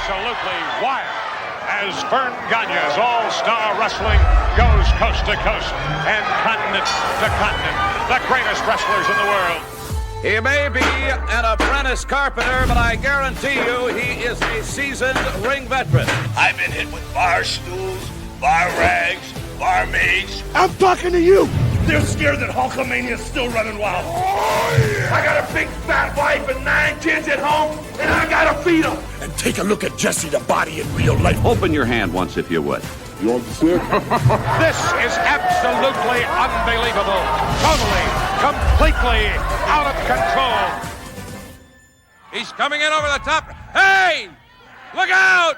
absolutely wild as Vern Gagne's All-Star Wrestling goes coast to coast and continent to continent. The greatest wrestlers in the world. He may be an apprentice carpenter, but I guarantee you he is a seasoned ring veteran. I've been hit with bar stools, bar rags, barmaids. I'm talking to you. They're scared that Hulkamania's still running wild. Oh, yeah. I got a big fat wife and 9 kids at home, and I gotta feed them. And take a look at Jesse the Body in real life. Open your hand once, if you would. You want to see it? This is absolutely unbelievable. Totally, completely out of control. He's coming in over the top. Hey! Look out!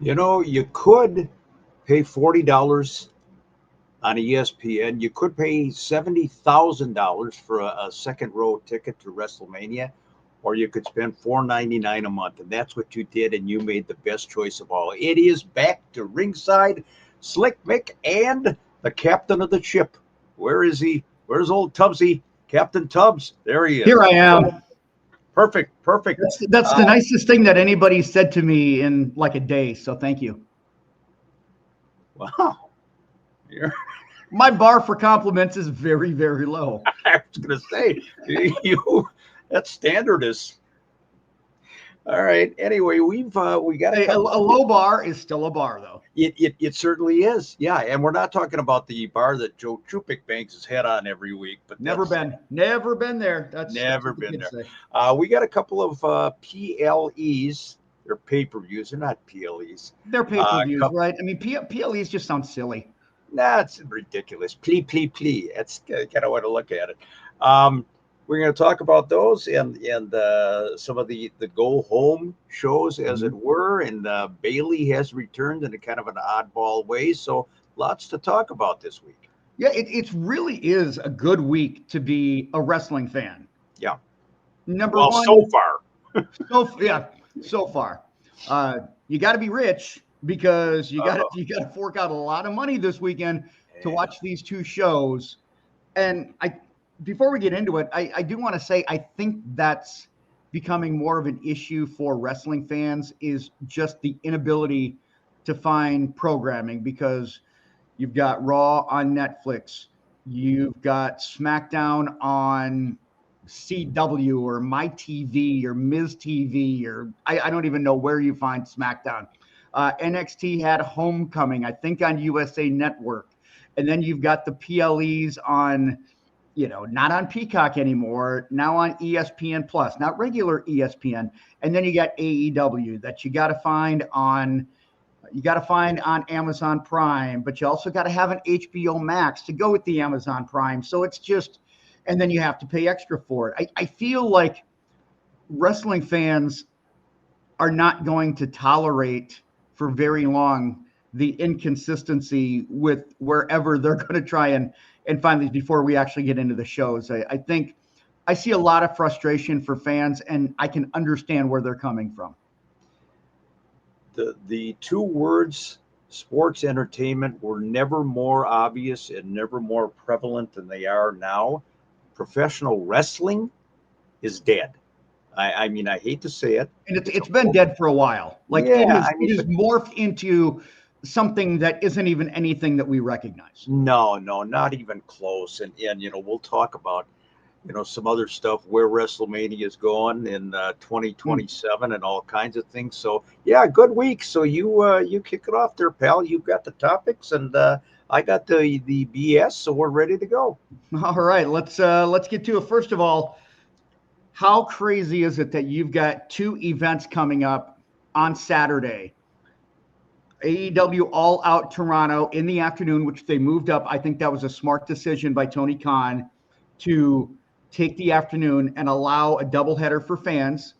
You know, you could pay $40 on ESPN. You could pay $70,000 for a second row ticket to WrestleMania, or you could spend $4.99 a month. And that's what you did, and you made the best choice of all. It is back to Ringside, Slick Mick, and the captain of the ship. Where is he? Where's old Tubbsy? Captain Tubbs. There he is. Here I am. Perfect. That's the nicest thing that anybody said to me in like a day. So thank you. Wow. My bar for compliments is very, very low. I was going to say, that standard is. All right. Anyway, we got a low bar is still a bar, though. It certainly is. Yeah, and we're not talking about the bar that Joe Chupik bangs his head on every week, but never been there. That's been there. We got a couple of PLEs. They're pay-per-views. They're not PLEs. They're pay-per-views, right? I mean, PLEs just sound silly. Nah, it's ridiculous. Plea. That's kind of way to look at it. We're going to talk about those and some of the go home shows, as it were. And Bailey has returned in a kind of an oddball way. So lots to talk about this week. Yeah, it really is a good week to be a wrestling fan. Yeah. Number one. So far. So far. You got to be rich because you got to fork out a lot of money this weekend to watch these two shows. And before we get into it, I do want to say I think that's becoming more of an issue for wrestling fans, is just the inability to find programming, because you've got Raw on Netflix, you've got SmackDown on CW or MyTV or Miz TV, or I don't even know where you find SmackDown. NXT had Homecoming, I think, on USA Network. And then you've got the PLEs on, not on Peacock anymore, now on ESPN Plus, not regular ESPN. And then you got AEW that you got to find on Amazon Prime, but you also got to have an HBO Max to go with the Amazon Prime. So it's just, and then you have to pay extra for it. I feel like wrestling fans are not going to tolerate for very long the inconsistency with wherever they're going to try and find these before we actually get into the shows. I think I see a lot of frustration for fans, and I can understand where they're coming from. The two words, sports entertainment, were never more obvious and never more prevalent than they are now. Professional wrestling is dead. I mean, I hate to say it. And it's been dead for a while. It has morphed into something that isn't even anything that we recognize. No, not even close. And we'll talk about, some other stuff where WrestleMania is going in 2027 and all kinds of things. So yeah, good week. So you kick it off there, pal. You've got the topics and I got the BS, so we're ready to go. All right, let's get to it. First of all, how crazy is it that you've got two events coming up on Saturday? AEW All Out Toronto in the afternoon, which they moved up. I think that was a smart decision by Tony Khan to take the afternoon and allow a doubleheader for fans,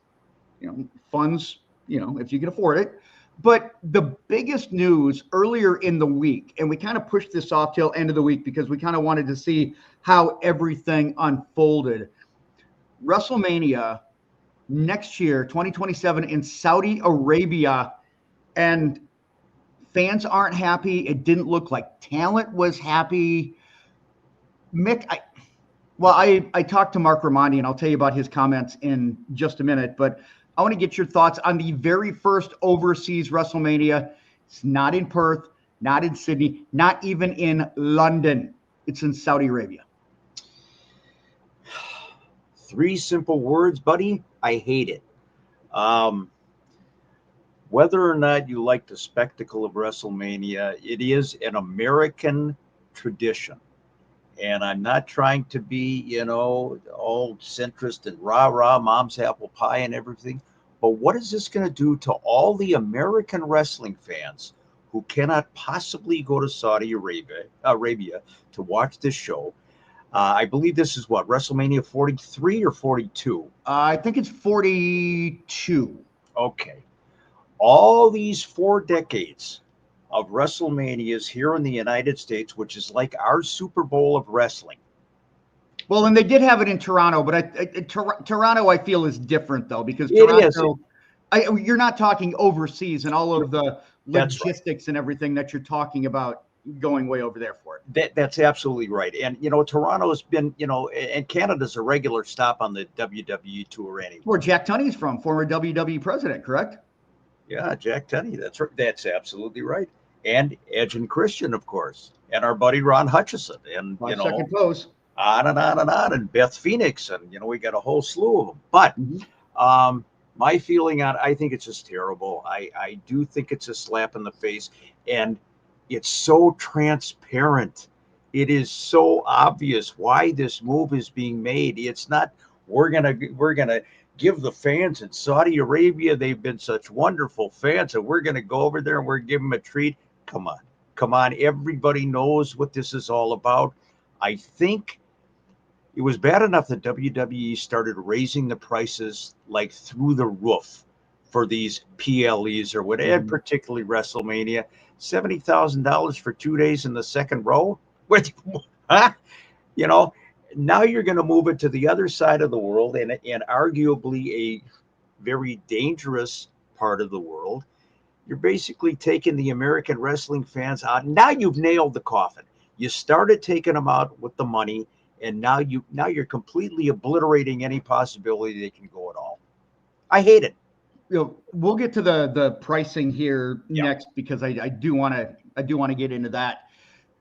funds, if you can afford it. But the biggest news earlier in the week, and we kind of pushed this off till end of the week because we kind of wanted to see how everything unfolded. WrestleMania next year, 2027, in Saudi Arabia, and fans aren't happy. It didn't look like talent was happy. Mick, Well, I talked to Mark Ramondi, and I'll tell you about his comments in just a minute, but I want to get your thoughts on the very first overseas WrestleMania. It's not in Perth, not in Sydney, not even in London. It's in Saudi Arabia. 3 simple words, buddy. I hate it. Whether or not you like the spectacle of WrestleMania, it is an American tradition. And I'm not trying to be, all centrist and rah-rah, mom's apple pie and everything. But what is this going to do to all the American wrestling fans who cannot possibly go to Saudi Arabia to watch this show? I believe this is what, WrestleMania 43 or 42? I think it's 42. Okay. All these 4 decades of WrestleManias here in the United States, which is like our Super Bowl of wrestling. Well, and they did have it in Toronto, but Toronto I feel is different though, because It is. Toronto, you're not talking overseas and all of the That's logistics and everything that you're talking about going way over there for it. That's absolutely right. And, Toronto's been, and Canada's a regular stop on the WWE tour anyway. Where Jack Tunney's from, former WWE president, correct? Yeah, Jack Tunney. That's right. That's absolutely right. And Edge and Christian, of course, and our buddy Ron Hutchison, and Second pose. On and on and on, and Beth Phoenix, and we got a whole slew of them. But my feeling on, I think it's just terrible. I do think it's a slap in the face, and it's so transparent. It is so obvious why this move is being made. It's not we're gonna give the fans in Saudi Arabia, they've been such wonderful fans, and we're gonna go over there and we're give them a treat. Come on. Everybody knows what this is all about. I think it was bad enough that WWE started raising the prices like through the roof for these PLEs or whatever, particularly WrestleMania. $70,000 for 2 days in the second row. Now you're going to move it to the other side of the world, and arguably a very dangerous part of the world. You're basically taking the American wrestling fans out. Now you've nailed the coffin. You started taking them out with the money, and now you're completely obliterating any possibility they can go at all. I hate it. We'll get to the pricing here next, because I do want to get into that.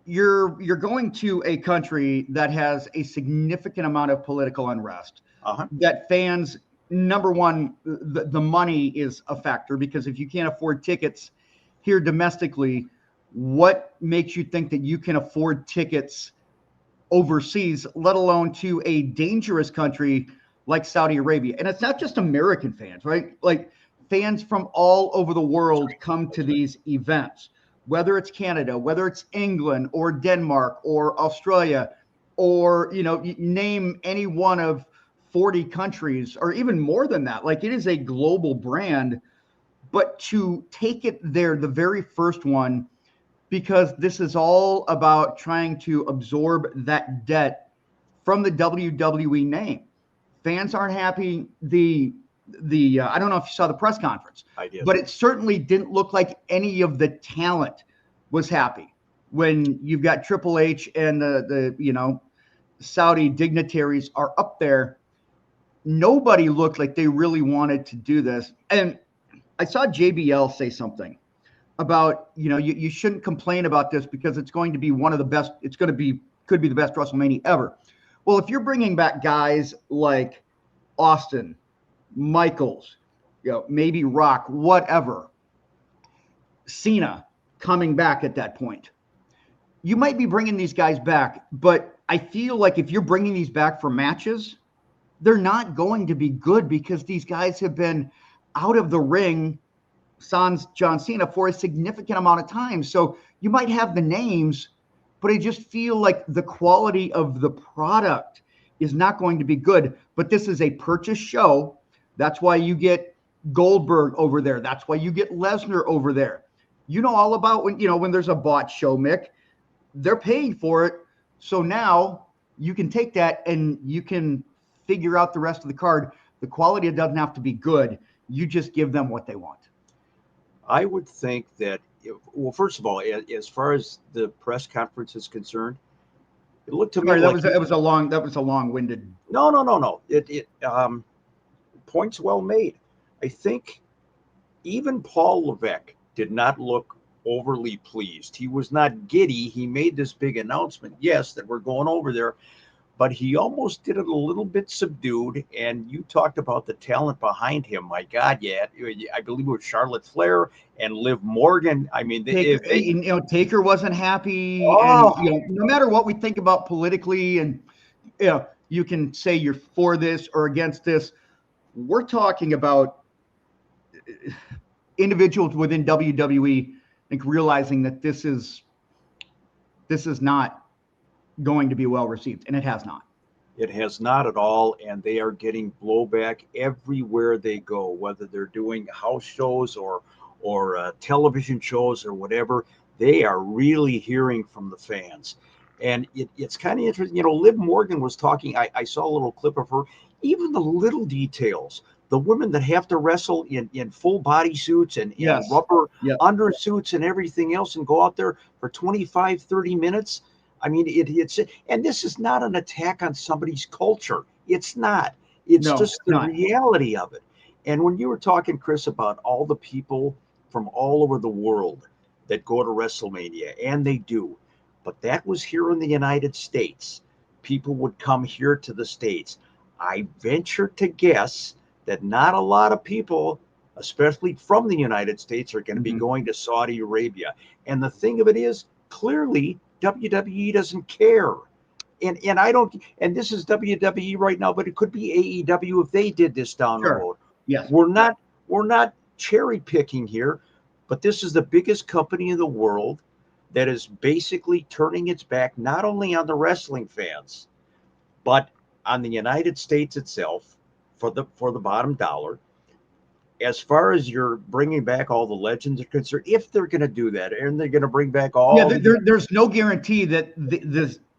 You're going to a country that has a significant amount of political unrest. That fans, number one, the money is a factor, because if you can't afford tickets here domestically, what makes you think that you can afford tickets overseas, let alone to a dangerous country like Saudi Arabia? And it's not just American fans, right? Like, fans from all over the world come to these events, whether it's Canada, whether it's England or Denmark or Australia, or, name any one of 40 countries or even more than that. Like, it is a global brand, but to take it there, the very first one, because this is all about trying to absorb that debt from the WWE name. Fans aren't happy. I don't know if you saw the press conference. I did. But it certainly didn't look like any of the talent was happy when you've got Triple H and the Saudi dignitaries are up there. Nobody looked like they really wanted to do this. And I saw JBL say something about, you shouldn't complain about this because it's going to be one of the best. Could be the best WrestleMania ever. Well, if you're bringing back guys like Austin, Michaels, maybe Rock, whatever, Cena coming back at that point, you might be bringing these guys back, but I feel like if you're bringing these back for matches, they're not going to be good, because these guys have been out of the ring, sans John Cena, for a significant amount of time. So you might have the names, but I just feel like the quality of the product is not going to be good. But this is a purchase show. That's why you get Goldberg over there. That's why you get Lesnar over there. All about when there's a bought show, Mick, they're paying for it. So now you can take that and you can figure out the rest of the card. The quality, it doesn't have to be good. You just give them what they want. I would think that, first of all, as far as the press conference is concerned, It looked to me Sorry, like that was a long-winded. no. Points well made. I think even Paul Levesque did not look overly pleased. He was not giddy. He made this big announcement, yes, that we're going over there, but he almost did it a little bit subdued. And you talked about the talent behind him. My God, yeah, I believe it was Charlotte Flair and Liv Morgan. I mean, Taker wasn't happy, Oh. and no matter what we think about politically, and you can say you're for this or against this. We're talking about individuals within WWE, I think, realizing that this is not going to be well received, and it has not. It has not at all, and they are getting blowback everywhere they go, whether they're doing house shows or television shows or whatever. They are really hearing from the fans, and it's kind of interesting. Liv Morgan was talking. I saw a little clip of her. Even the little details, the women that have to wrestle in full body suits and rubber undersuits and everything else and go out there for 25, 30 minutes. I mean, it's and this is not an attack on somebody's culture. It's not. It's just the reality of it. And when you were talking, Chris, about all the people from all over the world that go to WrestleMania, and they do, but that was here in the United States. People would come here to the States. I venture to guess that not a lot of people, especially from the United States, are going to be going to Saudi Arabia. And the thing of it is, clearly, WWE doesn't care. And I don't, and this is WWE right now, but it could be AEW if they did this down the road. Yes. We're not cherry picking here, but this is the biggest company in the world that is basically turning its back not only on the wrestling fans, but on the United States itself for the bottom dollar. As far as you're bringing back all the legends are concerned, if they're going to do that, and they're going to bring back all, there's no guarantee that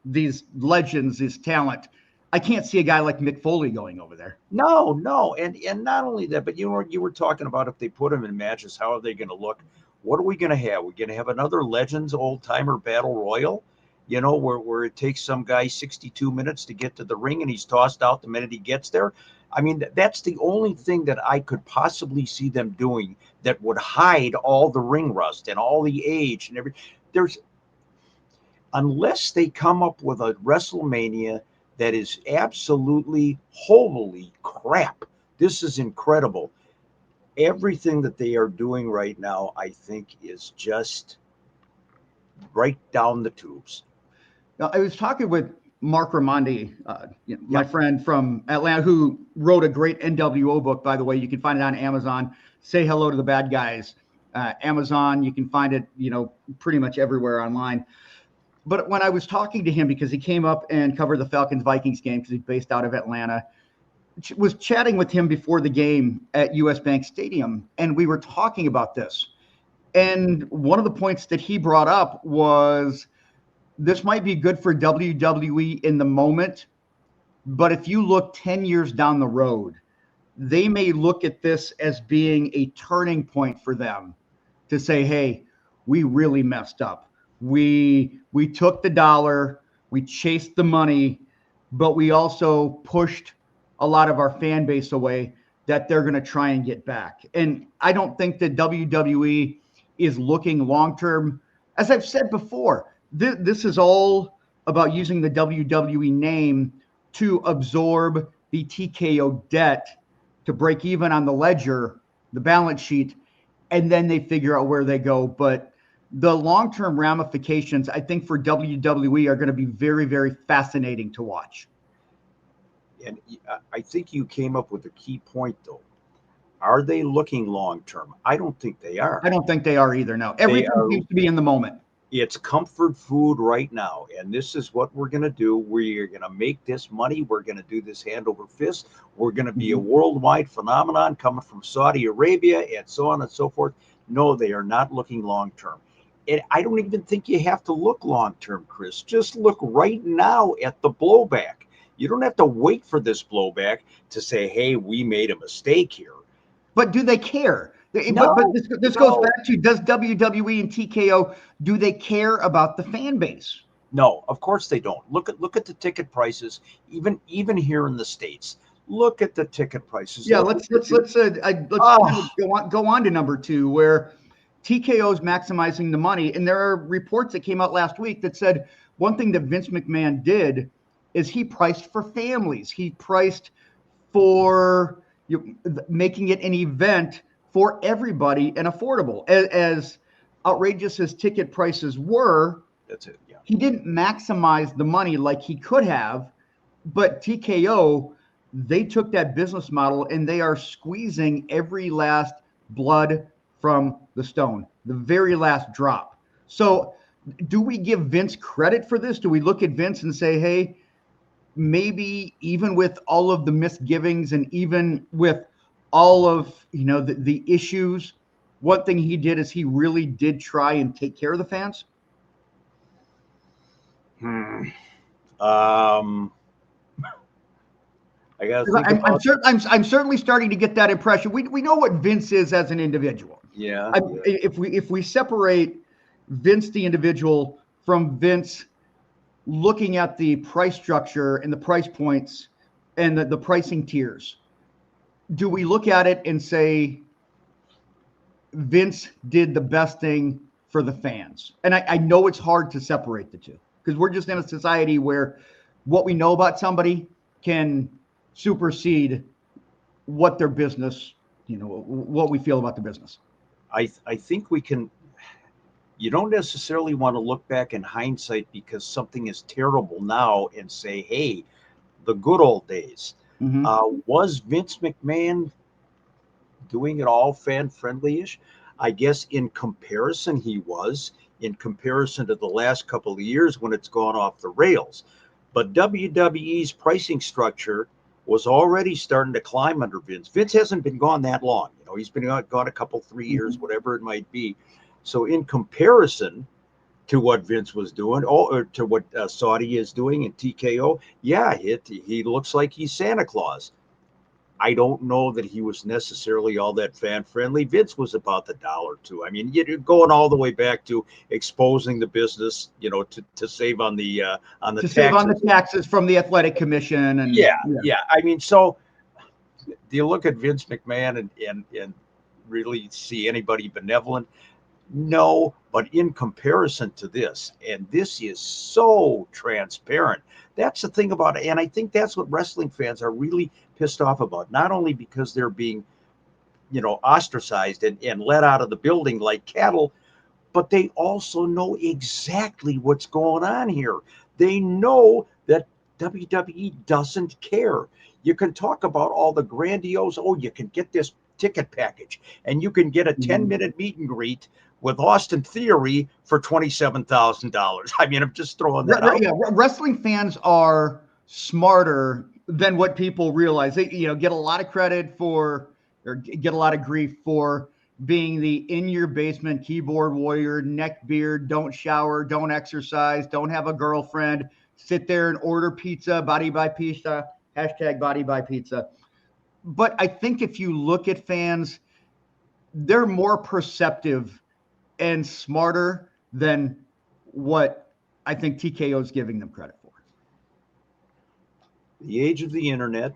these legends, this talent. I can't see a guy like Mick Foley going over there. No, and not only that, but you were talking about if they put them in matches, how are they going to look? What are we going to have? We're going to have another Legends old timer battle royal, where it takes some guy 62 minutes to get to the ring and he's tossed out the minute he gets there. I mean, that's the only thing that I could possibly see them doing that would hide all the ring rust and all the age and everything. Unless they come up with a WrestleMania that is absolutely holy crap. This is incredible. Everything that they are doing right now, I think, is just right down the tubes. Now, I was talking with Mark Raimondi, my friend from Atlanta, who wrote a great NWO book, by the way. You can find it on Amazon. Say Hello to the Bad Guys. Amazon, you can find it, pretty much everywhere online. But when I was talking to him, because he came up and covered the Falcons-Vikings game because he's based out of Atlanta, was chatting with him before the game at US Bank Stadium, and we were talking about this. And one of the points that he brought up was this might be good for WWE in the moment, but if you look 10 years down the road, they may look at this as being a turning point for them to say, hey, we really messed up. We took the dollar, we chased the money, but we also pushed a lot of our fan base away that they're going to try and get back. And I don't think that WWE is looking long-term. As I've said before, this is all about using the WWE name to absorb the TKO debt, to break even on the ledger, the balance sheet, and then they figure out where they go. But the long-term ramifications, I think, for WWE are going to be very, very fascinating to watch. And I think you came up with a key point, though. Are they looking long-term? I don't think they are. I don't think they are either, no. Everything seems to be in the moment. It's comfort food right now, and this is what we're going to do. We're going to make this money. We're going to do this hand over fist. We're going to be a worldwide phenomenon coming from Saudi Arabia and so on and so forth. No, they are not looking long-term. And I don't even think you have to look long-term, Chris. Just look right now at the blowback. You don't have to wait for this blowback to say, hey, we made a mistake here. But do they care? No, but this goes back to, does WWE and TKO, do they care about the fan base? No, of course they don't. Look at the ticket prices, even here in the States. Look at the ticket prices. Yeah, Look let's kind of go on to number 2, where TKO is maximizing the money, and there are reports that came out last week that said one thing that Vince McMahon did is he priced for families. He priced for making it an event for everybody and affordable. As outrageous as ticket prices were, that's it. Yeah. He didn't maximize the money like he could have, but TKO, they took that business model and they are squeezing every last blood from the stone, the very last drop. So do we give Vince credit for this? Do we look at Vince and say, hey, maybe even with all of the misgivings and even with all of the issues, one thing he did is he really did try and take care of the fans? I got to think I'm certainly starting to get that impression. We know what Vince is as an individual. Yeah. If we separate Vince the individual from Vince looking at the price structure and the price points and the pricing tiers, do we look at it and say Vince did the best thing for the fans? And I know it's hard to separate the two because we're just in a society where what we know about somebody can supersede what their business, what we feel about the business. I think we can. You don't necessarily want to look back in hindsight because something is terrible now and say, hey, the good old days. Was Vince McMahon doing it all fan-friendly-ish? I guess in comparison, he was. In comparison to the last couple of years when it's gone off the rails. But WWE's pricing structure was already starting to climb under Vince. Vince hasn't been gone that long. He's been gone a couple, 3 years, whatever it might be. So in comparison to what Vince was doing, or to what Saudi is doing in TKO, yeah, he looks like he's Santa Claus. I don't know that he was necessarily all that fan-friendly. Vince was about the dollar too. I mean, you're going all the way back to exposing the business, to save on the taxes. Save on the taxes from the athletic commission. And yeah. I mean, so do you look at Vince McMahon and really see anybody benevolent? No, but in comparison to this, and this is so transparent. That's the thing about it. And I think that's what wrestling fans are really pissed off about. Not only because they're being, ostracized and let out of the building like cattle, but they also know exactly what's going on here. They know that WWE doesn't care. You can talk about all the grandiose, you can get this ticket package and you can get a 10-minute meet and greet with Austin Theory for $27,000. I mean, I'm just throwing that out. Yeah, wrestling fans are smarter than what people realize. They, get a lot of credit for, or get a lot of grief for being the in your basement keyboard warrior, neck beard, don't shower, don't exercise, don't have a girlfriend, sit there and order pizza, body by pizza, #body by pizza. But I think if you look at fans, they're more perceptive and smarter than what I think TKO is giving them credit for. The age of the internet,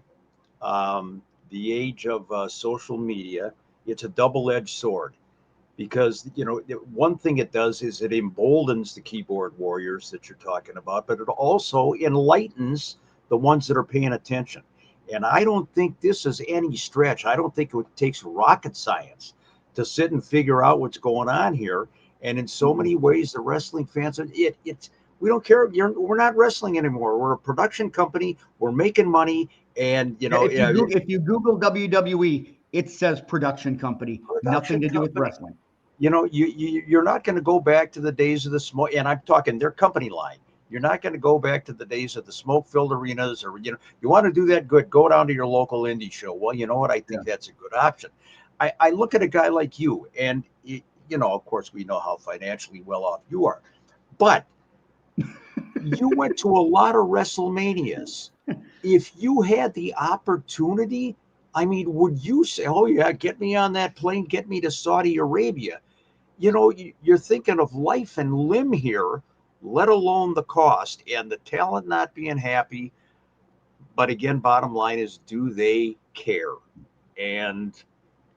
the age of social media, it's a double-edged sword because, one thing it does is it emboldens the keyboard warriors that you're talking about, but it also enlightens the ones that are paying attention. And I don't think this is any stretch. I don't think it takes rocket science to sit and figure out what's going on here. And in so many ways, the wrestling fans, we don't care. We're not wrestling anymore. We're a production company. We're making money. And, if you Google WWE, it says production company, nothing to do with wrestling. You're not going to go back to the days of the smoke. And I'm talking their company line. You're not going to go back to the days of the smoke-filled arenas, or, you want to do that, good. Go down to your local indie show. Well, you know what? I think that's a good option. I look at a guy like you, and, of course, we know how financially well off you are. But you went to a lot of WrestleManias. If you had the opportunity, I mean, would you say, oh, yeah, get me on that plane, get me to Saudi Arabia? You're thinking of life and limb here. let alone the cost and the talent not being happy. But again, bottom line is, do they care? And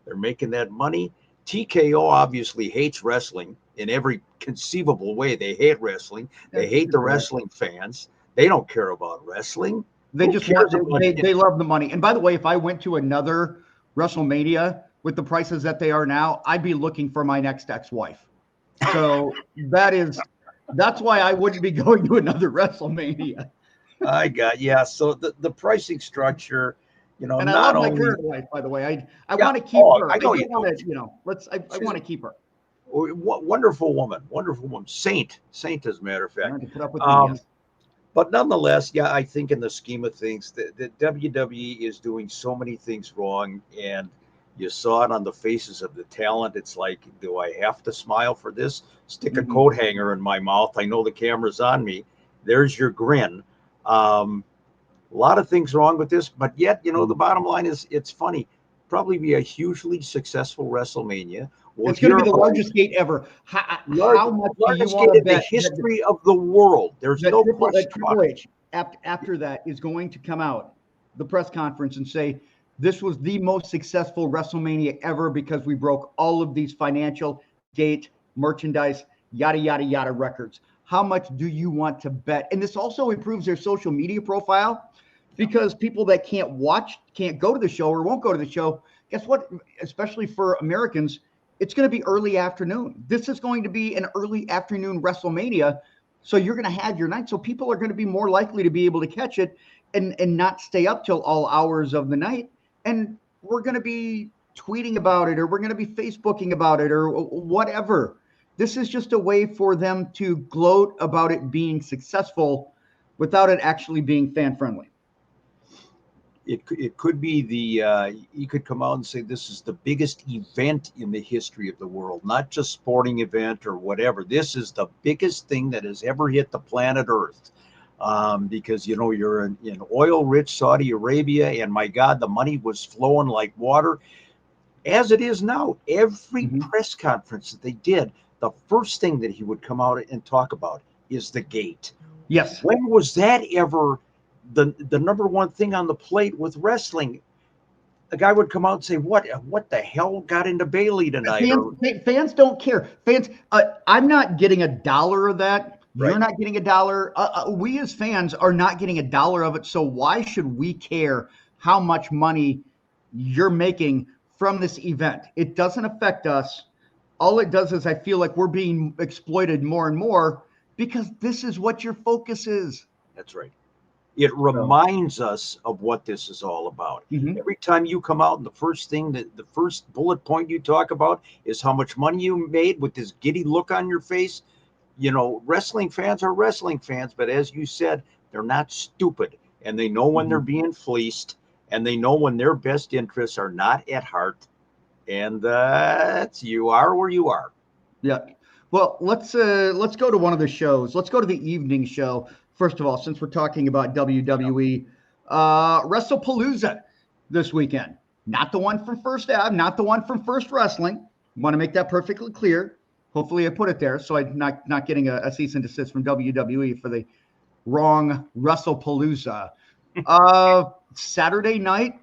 they're making that money. TKO obviously hates wrestling in every conceivable way. They hate wrestling. They hate the wrestling fans. They don't care about wrestling. They just they love the money. And by the way, if I went to another WrestleMania with the prices that they are now, I'd be looking for my next ex-wife. So that's why I wouldn't be going to another WrestleMania. So the pricing structure, and I love my current wife, by the way. I want to keep her. I want to keep her. Wonderful woman, saint, as a matter of fact. To put up with me, yes. But nonetheless, I think in the scheme of things, the WWE is doing so many things wrong, and you saw it on the faces of the talent. It's like, do I have to smile for this? Stick a coat hanger in my mouth. I know the camera's on me. There's your grin. A lot of things wrong with this, but yet, the bottom line is, it's funny. Probably be a hugely successful WrestleMania. It's going to be the largest gate ever. How much do you want to bet? The history of the world. There's no question. Triple H, after that, is going to come out, the press conference, and say, this was the most successful WrestleMania ever because we broke all of these financial, gate, merchandise, yada, yada, yada records. How much do you want to bet? And this also improves their social media profile, because people that can't go to the show or won't go to the show, guess what? Especially for Americans, it's going to be early afternoon. This is going to be an early afternoon WrestleMania. So you're going to have your night. So people are going to be more likely to be able to catch it and not stay up till all hours of the night. And we're going to be tweeting about it, or we're going to be Facebooking about it, or whatever. This is just a way for them to gloat about it being successful without it actually being fan friendly. It could be you could come out and say, this is the biggest event in the history of the world, not just sporting event or whatever. This is the biggest thing that has ever hit the planet Earth. Because, you're in oil-rich Saudi Arabia, and my God, the money was flowing like water. As it is now, every press conference that they did, the first thing that he would come out and talk about is the gate. Yes. When was that ever the number one thing on the plate with wrestling? The guy would come out and say, what the hell got into Bailey tonight? Fans don't care. Fans, I'm not getting $1 of that. Right. You're not getting $1. We as fans are not getting $1 of it. So why should we care how much money you're making from this event? It doesn't affect us. All it does is I feel like we're being exploited more and more because this is what your focus is. That's right. It reminds us of what this is all about. Every time you come out, and the first bullet point you talk about is how much money you made with this giddy look on your face. Wrestling fans are wrestling fans, but as you said, they're not stupid, and they know when they're being fleeced, and they know when their best interests are not at heart. And you are where you are. Yeah. Well, let's go to one of the shows. Let's go to the evening show. First of all, since we're talking about WWE, WrestlePalooza this weekend. Not the one from First Ave, not the one from First Wrestling. Want to make that perfectly clear. Hopefully I put it there, so I'm not getting a cease and desist from WWE for the wrong WrestlePalooza. Saturday night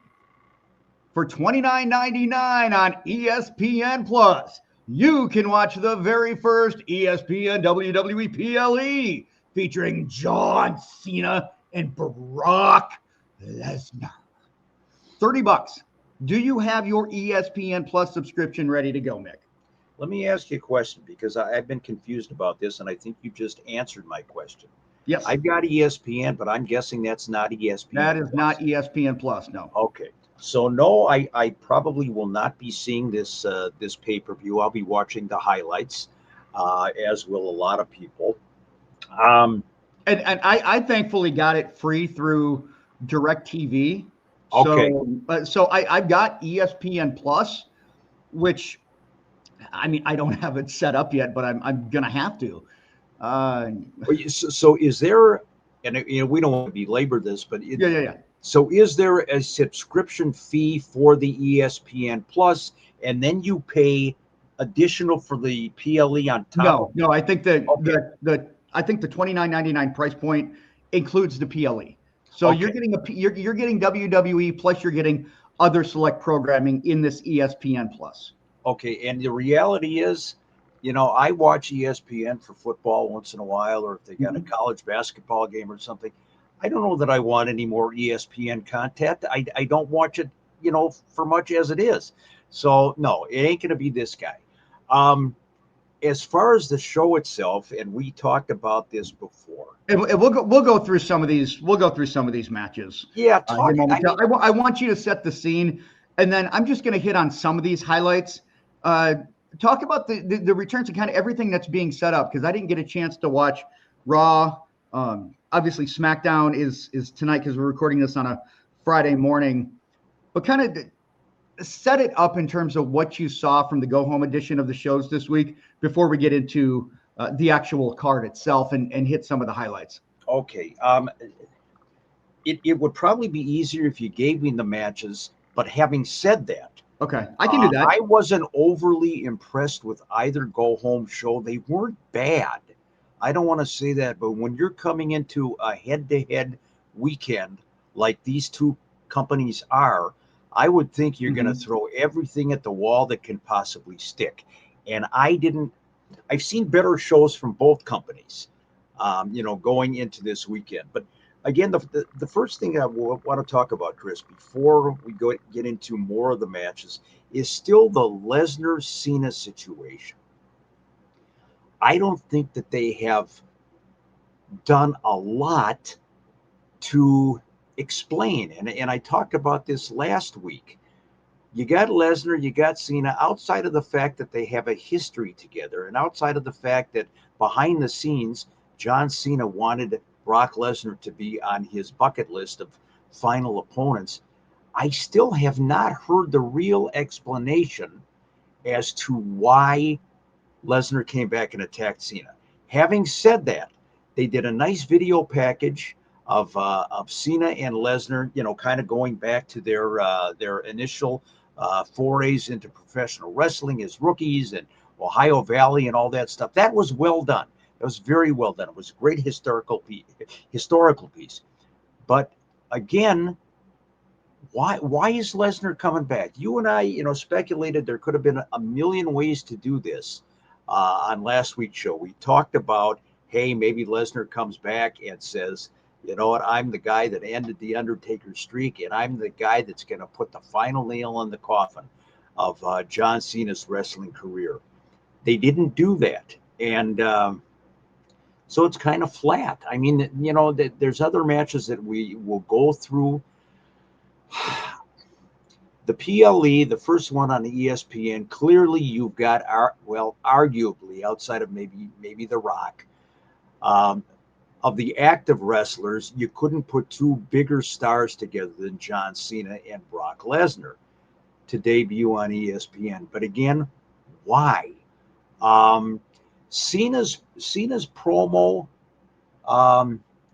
for $29.99 on ESPN Plus. You can watch the very first ESPN WWE PLE featuring John Cena and Brock Lesnar. $30. Do you have your ESPN Plus subscription ready to go, Mick? Let me ask you a question, because I've been confused about this, and I think you just answered my question. Yes. I've got ESPN, but I'm guessing that's not ESPN. That is not ESPN Plus, no. Okay. So no, I probably will not be seeing this pay-per-view. I'll be watching the highlights, as will a lot of people. And I thankfully got it free through DirecTV. Okay. So I've got ESPN Plus, which, I mean, I don't have it set up yet, but I'm gonna have to. So is there, and we don't want to belabor this, but yeah. So is there a subscription fee for the ESPN Plus, and then you pay additional for the PLE on top? No. I think that I think the $29.99 price point includes the PLE. So Okay. you're getting WWE plus you're getting other select programming in this ESPN Plus. Okay, and the reality is, I watch ESPN for football once in a while, or if they got a college basketball game or something. I don't know that I want any more ESPN content. I don't watch it, for much as it is. So no, it ain't going to be this guy. As far as the show itself, and we talked about this before. And we'll go through some of these. We'll go through some of these matches. Yeah, I want you to set the scene, and then I'm just going to hit on some of these highlights. Talk about the returns and kind of everything that's being set up, because I didn't get a chance to watch Raw. Obviously, SmackDown is tonight because we're recording this on a Friday morning. But kind of set it up in terms of what you saw from the go-home edition of the shows this week before we get into the actual card itself and hit some of the highlights. Okay. It would probably be easier if you gave me the matches, but having said that, okay, I can do that. I wasn't overly impressed with either go-home show. They weren't bad. I don't want to say that, but when you're coming into a head-to-head weekend like these two companies are, I would think you're going to throw everything at the wall that can possibly stick. And I've seen better shows from both companies, going into this weekend. But again, the first thing I want to talk about, Chris, before we get into more of the matches, is still the Lesnar-Cena situation. I don't think that they have done a lot to explain. And I talked about this last week. You got Lesnar, you got Cena, outside of the fact that they have a history together, and outside of the fact that behind the scenes, John Cena wanted Brock Lesnar to be on his bucket list of final opponents. I still have not heard the real explanation as to why Lesnar came back and attacked Cena. Having said that, they did a nice video package of Cena and Lesnar, kind of going back to their initial forays into professional wrestling as rookies and Ohio Valley and all that stuff. That was well done. It was very well done. It was a great historical piece. But again, why is Lesnar coming back? You and I, speculated there could have been a million ways to do this on last week's show. We talked about, hey, maybe Lesnar comes back and says, you know what, I'm the guy that ended the Undertaker streak, and I'm the guy that's going to put the final nail in the coffin of John Cena's wrestling career. They didn't do that. And so it's kind of flat. I mean, there's other matches that we will go through. The PLE, the first one on the ESPN, clearly you've got, arguably, outside of maybe The Rock, of the active wrestlers, you couldn't put two bigger stars together than John Cena and Brock Lesnar to debut on ESPN. But again, why? Cena's promo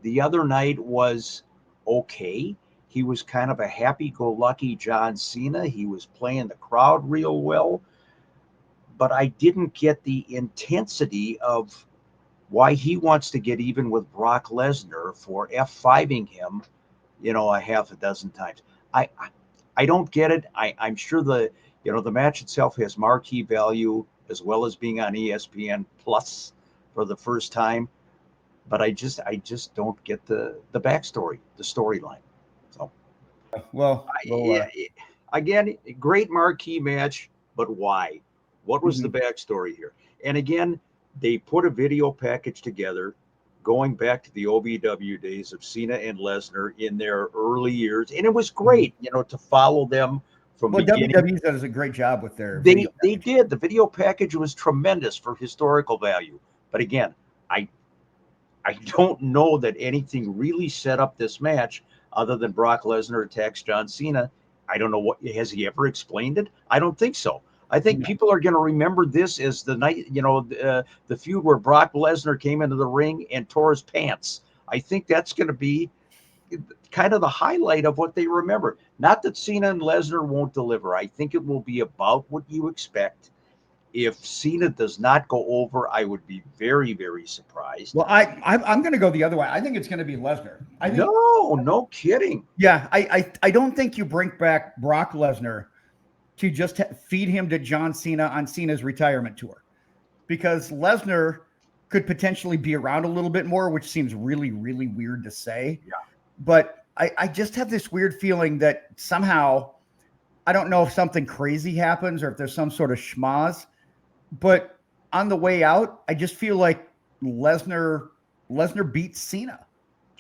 the other night was okay. He was kind of a happy-go-lucky John Cena. He was playing the crowd real well. But I didn't get the intensity of why he wants to get even with Brock Lesnar for F5ing him, a half a dozen times. I don't get it. I'm sure the match itself has marquee value as well as being on ESPN Plus for the first time. But I just don't get the backstory, the storyline. So, again, great marquee match, but why? What was the backstory here? And again, they put a video package together going back to the OVW days of Cena and Lesnar in their early years. And it was great, to follow them from beginning. WWE does a great job with their They did. The video package was tremendous for historical value. But again, I don't know that anything really set up this match other than Brock Lesnar attacks John Cena. I don't know has he ever explained it? I don't think so. I think people are going to remember this as the night, the feud where Brock Lesnar came into the ring and tore his pants. I think that's going to be kind of the highlight of what they remember. Not that Cena and Lesnar won't deliver. I think it will be about what you expect. If Cena does not go over, I would be very, very surprised. Well, I'm going to go the other way. I think it's going to be Lesnar. I think, No kidding. yeah, I don't think you bring back Brock Lesnar to just feed him to John Cena on Cena's retirement tour, because Lesnar could potentially be around a little bit more, which seems really, really weird to say. Yeah. But I just have this weird feeling that somehow, I don't know if something crazy happens or if there's some sort of schmaz, but on the way out, I just feel like Lesnar beats Cena.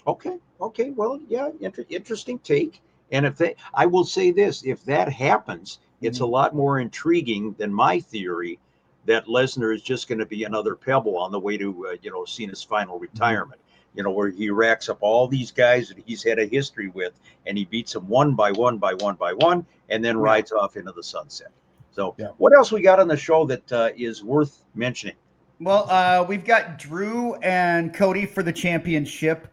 Okay. Well, yeah, interesting take. And I will say this, if that happens, it's a lot more intriguing than my theory that Lesnar is just going to be another pebble on the way to, Cena's final retirement, where he racks up all these guys that he's had a history with, and he beats them one by one, and then rides off into the sunset. So what else we got on the show that is worth mentioning? Well, we've got Drew and Cody for the championship.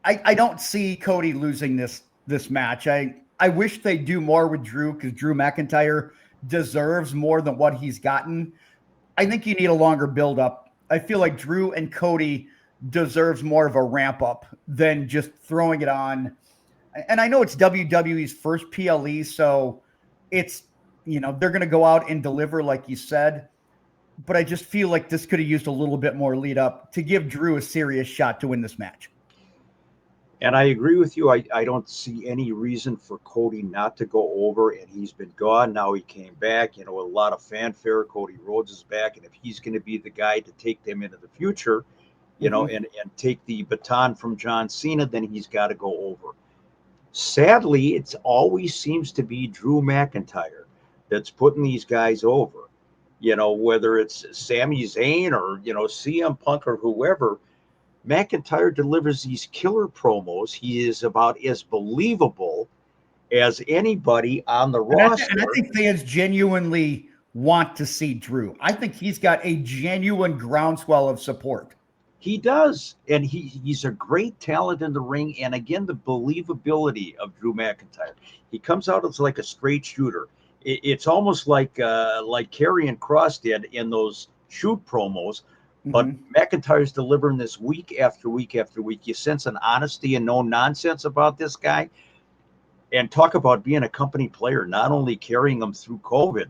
I don't see Cody losing this match. I wish they do more with Drew, because Drew McIntyre deserves more than what he's gotten. I think you need a longer build up. I feel like Drew and Cody deserves more of a ramp up than just throwing it on. And I know it's WWE's first PLE, so it's, they're going to go out and deliver, like you said. But I just feel like this could have used a little bit more lead up to give Drew a serious shot to win this match. And I agree with you. I don't see any reason for Cody not to go over, and he's been gone. Now he came back, a lot of fanfare. Cody Rhodes is back, and if he's going to be the guy to take them into the future, and take the baton from John Cena, then he's got to go over. Sadly, it always seems to be Drew McIntyre that's putting these guys over, whether it's Sami Zayn or, CM Punk or whoever. McIntyre delivers these killer promos. He is about as believable as anybody on the roster. And I think fans genuinely want to see Drew. I think he's got a genuine groundswell of support. He does. And he's a great talent in the ring. And again, the believability of Drew McIntyre. He comes out as like a straight shooter. It's almost like Karrion Kross did in those shoot promos. But McIntyre's delivering this week after week after week. You sense an honesty and no nonsense about this guy. And talk about being a company player, not only carrying them through COVID,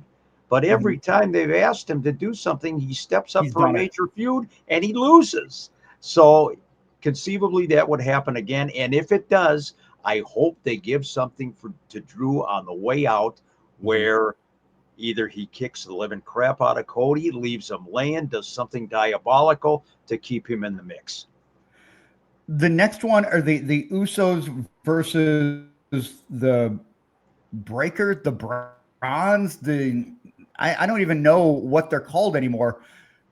but every time they've asked him to do something, he steps up for a major feud and he loses. So conceivably that would happen again. And if it does, I hope they give something to Drew on the way out, where either he kicks the living crap out of Cody, leaves him laying, does something diabolical to keep him in the mix. The next one are the Usos versus the Breaker, the Bronze, I don't even know what they're called anymore.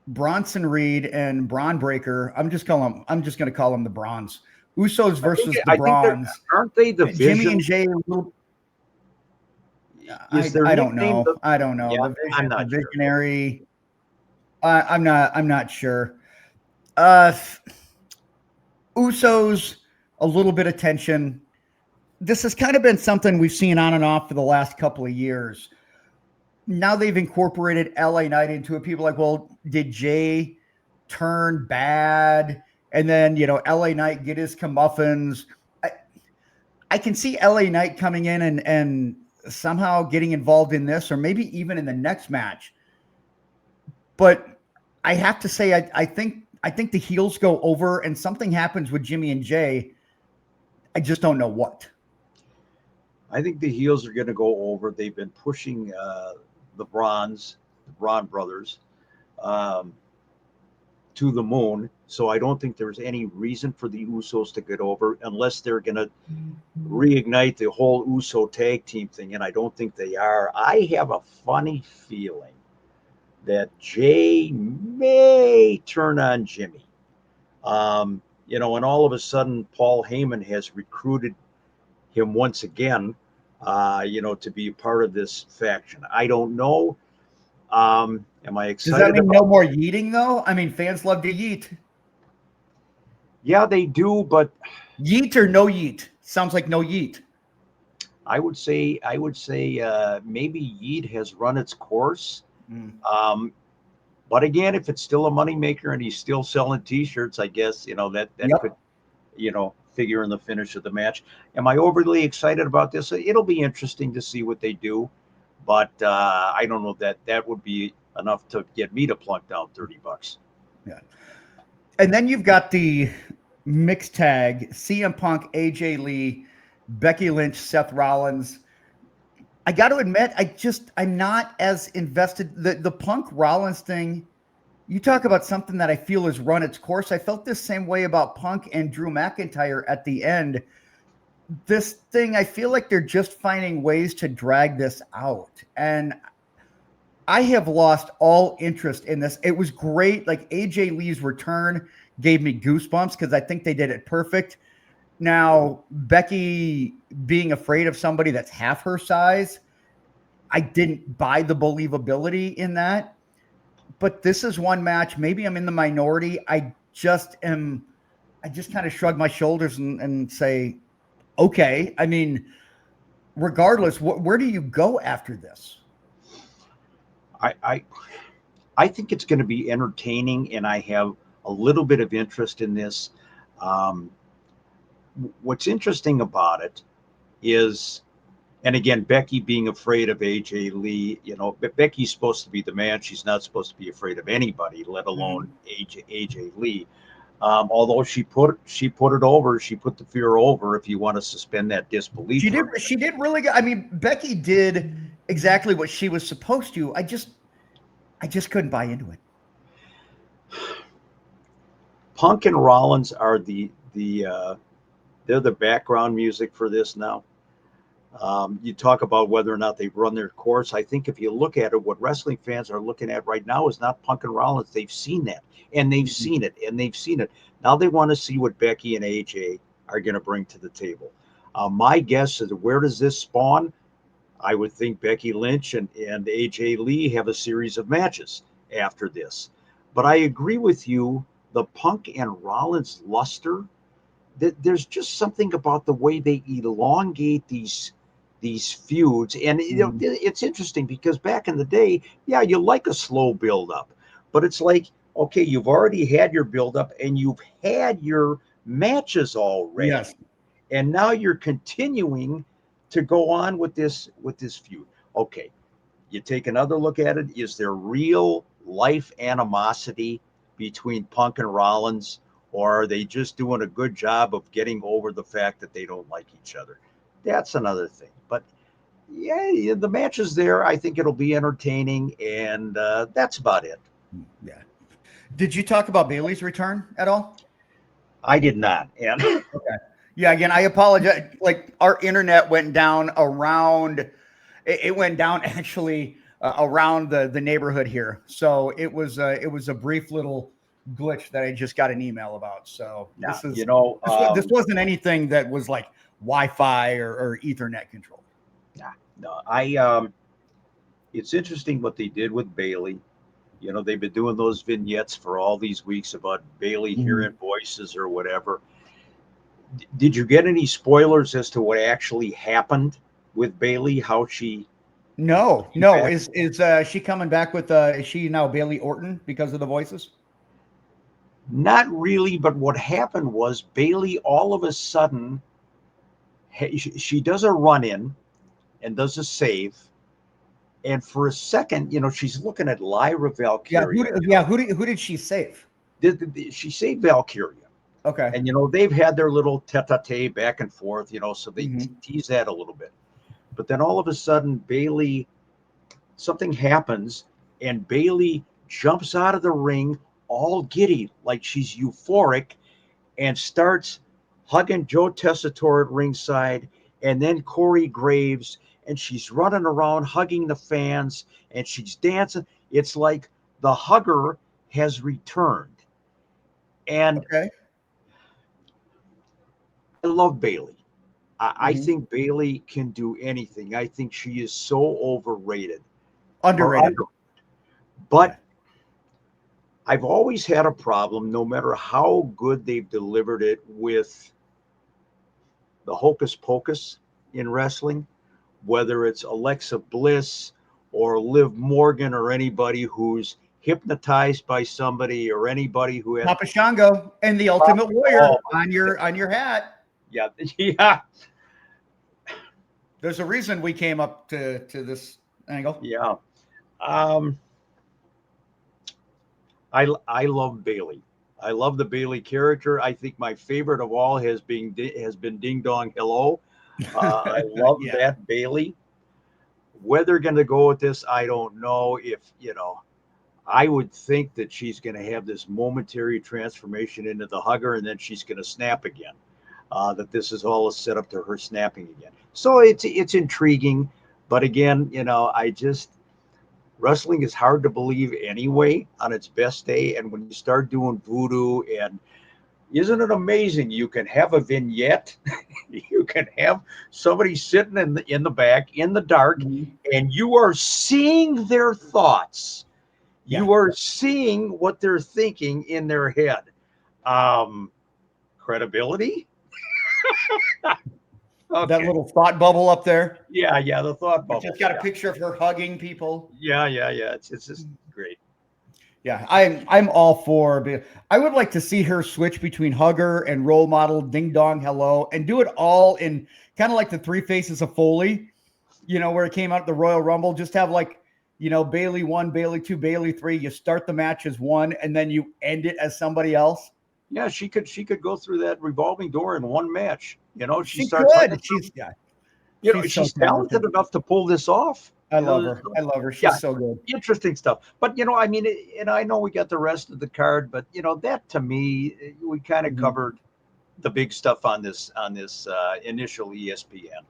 Bronson Reed and Braun Breaker. I'm just going to call them the Bronze. Usos versus the Bronze. Aren't they the Vision? Jimmy and Jay. I don't know. I don't know. Yeah, the Vision, I'm not the Visionary. Sure. I'm not sure. Usos, a little bit of tension. This has kind of been something we've seen on and off for the last couple of years. Now they've incorporated LA Knight into it. People are like, well, did Jay turn bad? And then, LA Knight get his comeuppance. I can see LA Knight coming in and somehow getting involved in this, or maybe even in the next match. But I have to say, I think the heels go over and something happens with Jimmy and Jay. I just don't know what. I think the heels are going to go over. They've been pushing the Braun brothers to the moon. So I don't think there's any reason for the Usos to get over unless they're going to reignite the whole Uso tag team thing. And I don't think they are. I have a funny feeling that Jay may turn on Jimmy. And all of a sudden Paul Heyman has recruited him once again, to be a part of this faction. I don't know. Am I excited? Does that mean no more yeeting, though? I mean, fans love to yeet. Yeah, they do, but yeet or no yeet? Sounds like no yeet. I would say maybe yeet has run its course. But again, if it's still a moneymaker and he's still selling T-shirts, I guess, that could, figure in the finish of the match. Am I overly excited about this? It'll be interesting to see what they do, but I don't know that would be enough to get me to plunk down $30. Yeah. And then you've got the mixed tag, CM Punk, AJ Lee, Becky Lynch, Seth Rollins. I got to admit, I'm not as invested. The Punk Rollins thing, you talk about something that I feel has run its course. I felt the same way about Punk and Drew McIntyre at the end. This thing, I feel like they're just finding ways to drag this out. And I have lost all interest in this. It was great. Like AJ Lee's return gave me goosebumps because I think they did it perfect. Now, Becky being afraid of somebody that's half her size, I didn't buy the believability in that. But this is one match. Maybe I'm in the minority. I just kind of shrug my shoulders and say, okay. I mean, regardless, where do you go after this? I think it's going to be entertaining, and I have a little bit of interest in this. What's interesting about it is, and again, Becky being afraid of AJ Lee, Becky's supposed to be the man. She's not supposed to be afraid of anybody, let alone AJ Lee. Although she put it over, she put the fear over, if you want to suspend that disbelief. She did really good. I mean, Becky did exactly what she was supposed to. I just couldn't buy into it. Punk and Rollins are they're the background music for this now. You talk about whether or not they've run their course. I think if you look at it, what wrestling fans are looking at right now is not Punk and Rollins. They've seen that, and they've seen it, and they've seen it. Now they want to see what Becky and AJ are going to bring to the table. My guess is, where does this spawn? I would think Becky Lynch and AJ Lee have a series of matches after this. But I agree with you, the Punk and Rollins luster, there's just something about the way they elongate these feuds. And it's interesting because back in the day, yeah, you like a slow build up, but it's like, okay, you've already had your build up and you've had your matches already. Yes. And now you're continuing to go on with this feud. Okay, you take another look at it. Is there real life animosity between Punk and Rollins, or are they just doing a good job of getting over the fact that they don't like each other? That's another thing. But yeah, the match is there. I think it'll be entertaining, and that's about it. Yeah. Did you talk about Bayley's return at all? I did not. And okay. Yeah, again, I apologize. Like, our internet went down around, it went down actually around the neighborhood here. So it was a brief little glitch that I just got an email about. So this wasn't anything that was like Wi-Fi or Ethernet control. No, it's interesting what they did with Bayley. They've been doing those vignettes for all these weeks about Bayley hearing voices or whatever. Did you get any spoilers as to what actually happened with Bayley? How she? No. Is she coming back with? Is she now Bayley Orton because of the voices? Not really, but what happened was Bayley all of a sudden, she does a run-in and does a save, and for a second, she's looking at Lyra Valkyria. Who did she save? She saved Valkyria. Okay. And, they've had their little tete-a-tete back and forth, so they tease that a little bit. But then all of a sudden, Bayley, something happens, and Bayley jumps out of the ring all giddy, like she's euphoric, and starts hugging Joe Tessitore at ringside, and then Corey Graves, and she's running around hugging the fans, and she's dancing. It's like the hugger has returned. And okay. I love Bayley. I think Bayley can do anything. I think she is so overrated. Underrated. But I've always had a problem, no matter how good they've delivered it, with the hocus pocus in wrestling, whether it's Alexa Bliss or Liv Morgan or anybody who's hypnotized by somebody or anybody who has Papa Shango and the Ultimate Warrior on your hat. yeah yeah There's a reason we came up to this angle. yeah I love Bailey. I love the Bailey character. I think my favorite of all has been Ding Dong Hello. I love that Bailey. Where they're going to go with this, I don't know. If I would think that she's going to have this momentary transformation into the hugger, and then she's going to snap again. That this is all a setup to her snapping again. So it's intriguing, but again, wrestling is hard to believe anyway on its best day. And when you start doing voodoo, and isn't it amazing? You can have a vignette, you can have somebody sitting in the back in the dark, and you are seeing their thoughts. Yeah. You are seeing what they're thinking in their head. Credibility. Okay. That little thought bubble up there. Yeah, the thought bubble. Just got a picture of her hugging people. Yeah. It's just great. Yeah, I'm all for. I would like to see her switch between hugger and role model, Ding Dong Hello, and do it all in kind of like the Three Faces of Foley, where it came out the Royal Rumble. Just have Bailey 1, Bailey 2, Bailey 3. You start the match as one, and then you end it as somebody else. Yeah, she could go through that revolving door in one match. She could. She's talented enough to pull this off. I love her. She's so good. Interesting stuff. But and I know we got the rest of the card, but that to me, we kind of covered the big stuff on this initial ESPN.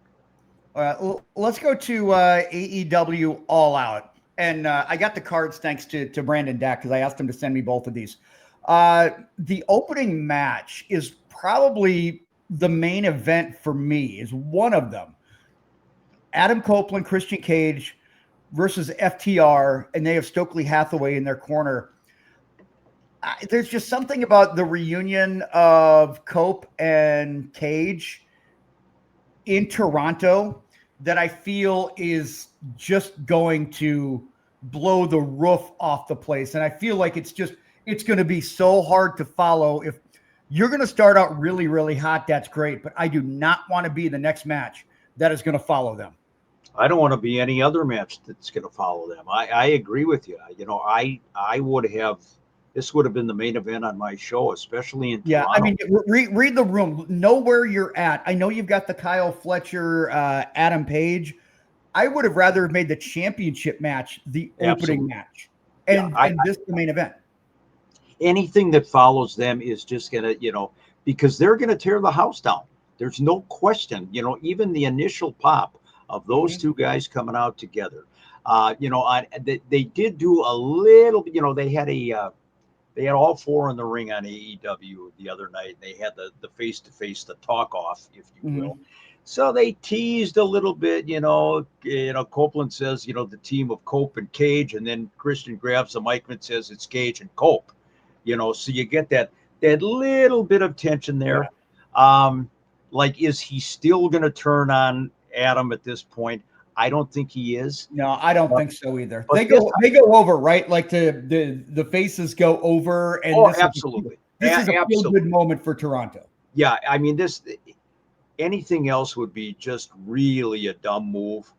Let's go to AEW All Out, and I got the cards thanks to Brandon Dack, because I asked him to send me both of these. The opening match is probably the main event for me, is one of them. Adam Copeland, Christian Cage versus FTR, and they have Stokely Hathaway in their corner. There's just something about the reunion of Cope and Cage in Toronto that I feel is just going to blow the roof off the place. And I feel like it's going to be so hard to follow. If you're going to start out really, really hot, that's great. But I do not want to be the next match that is going to follow them. I don't want to be any other match that's going to follow them. I agree with you. I would have, this would have been the main event on my show, especially in Toronto. I mean, read the room. Know where you're at. I know you've got the Kyle Fletcher, Adam Page. I would have rather made the championship match the opening match, and this the main event. Anything that follows them is just going to, because they're going to tear the house down. There's no question. Even the initial pop of those two guys coming out together. They did do a little, they had all four in the ring on AEW the other night. They had the face-to-face, the talk-off, if you will. So they teased a little bit, Copeland says, the team of Cope and Cage, and then Christian grabs the mic and says it's Cage and Cope, so you get that little bit of tension there. Is he still going to turn on Adam at this point? I don't think he is. No, I don't think so either. They go over, right? Like the faces go over, and absolutely. This is a feel good moment for Toronto. Yeah, I mean, anything else would be just really a dumb move.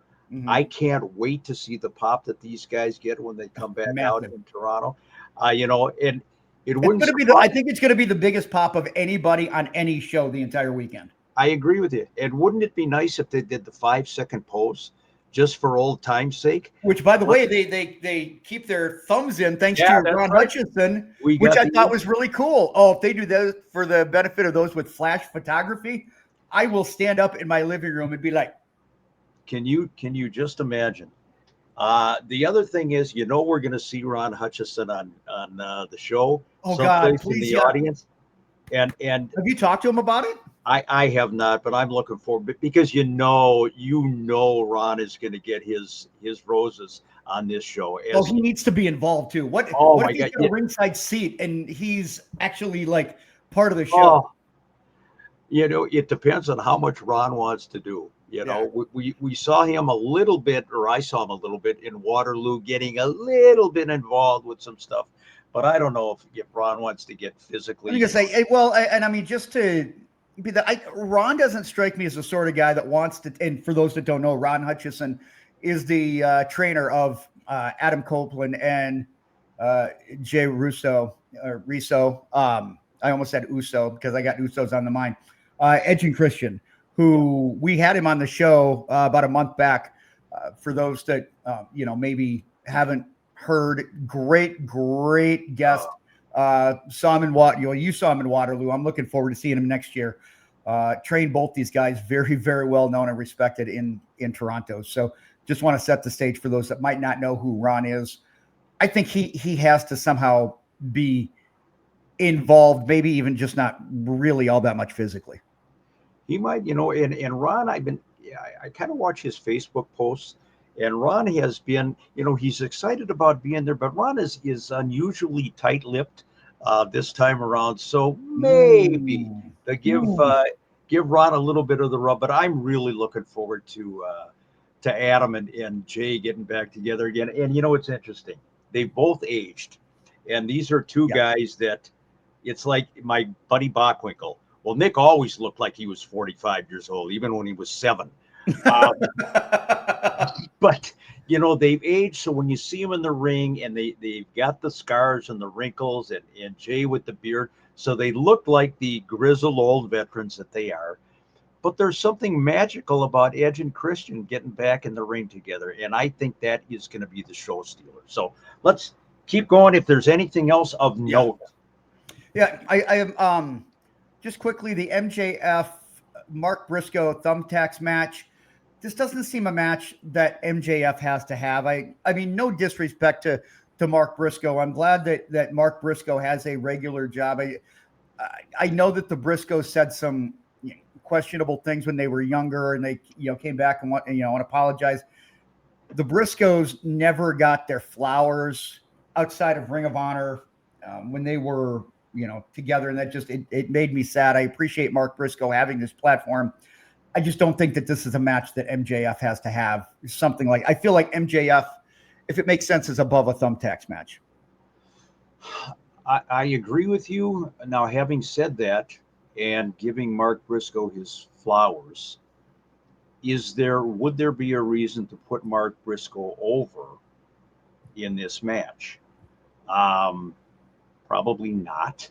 I can't wait to see the pop that these guys get when they come back out in Toronto. And it wouldn't. I think it's going to be the biggest pop of anybody on any show the entire weekend. I agree with you. And wouldn't it be nice if they did the 5-second pose just for old time's sake? Which, by the way, they keep their thumbs in thanks to Ron Hutchinson, which I thought was really cool. Oh, if they do that for the benefit of those with flash photography, I will stand up in my living room and be like, can you just imagine? The other thing is, we're going to see Ron Hutchinson on the show. Oh God, please, in the audience. And have you talked to him about it? I have not, but I'm looking forward, because Ron is going to get his roses on this show. He needs to be involved too. What if he's got a ringside seat and he's actually part of the show? It depends on how much Ron wants to do. You know, we saw him a little bit, or I saw him a little bit in Waterloo, getting a little bit involved with some stuff. But I don't know if Ron wants to get physically. I'm gonna say, well, and I mean, just to be Ron doesn't strike me as the sort of guy that wants to. And for those that don't know, Ron Hutchison is the trainer of Adam Copeland and Jay Russo. I almost said Uso because I got Usos on the mind. Edge and Christian, who we had him on the show about a month back. For those that maybe haven't heard, great guest. Saw him in you saw him in Waterloo. I'm looking forward to seeing him next year. Trained both these guys, very, very well known and respected in Toronto. So just want to set the stage for those that might not know who Ron is. I think he has to somehow be involved, maybe even just not really all that much physically. He might, and Ron, I kind of watch his Facebook posts, and Ron has been, he's excited about being there, but Ron is unusually tight-lipped this time around. So maybe to give Ron a little bit of the rub, but I'm really looking forward to Adam and Jay getting back together again. And it's interesting. They both aged, and these are two guys that it's like my buddy Bockwinkel. Well, Nick always looked like he was 45 years old, even when he was 7. But, they've aged. So when you see them in the ring and they've got the scars and the wrinkles and Jay with the beard, so they look like the grizzled old veterans that they are. But there's something magical about Edge and Christian getting back in the ring together. And I think that is going to be the show stealer. So let's keep going. If there's anything else of note. Yeah, I am just quickly, the MJF Mark Briscoe thumbtacks match. This doesn't seem a match that MJF has to have. I mean, no disrespect to Mark Briscoe. I'm glad that Mark Briscoe has a regular job. I know that the Briscoes said some questionable things when they were younger, and they came back and apologize. The Briscoes never got their flowers outside of Ring of Honor when they were together, and that just it made me sad. I appreciate Mark Briscoe having this platform. I just don't think that this is a match that MJF has to have. Something like, I feel like MJF, if it makes sense, is above a thumbtacks match. I agree with you. Now, having said that, and giving Mark Briscoe his flowers, would there be a reason to put Mark Briscoe over in this match? Probably not.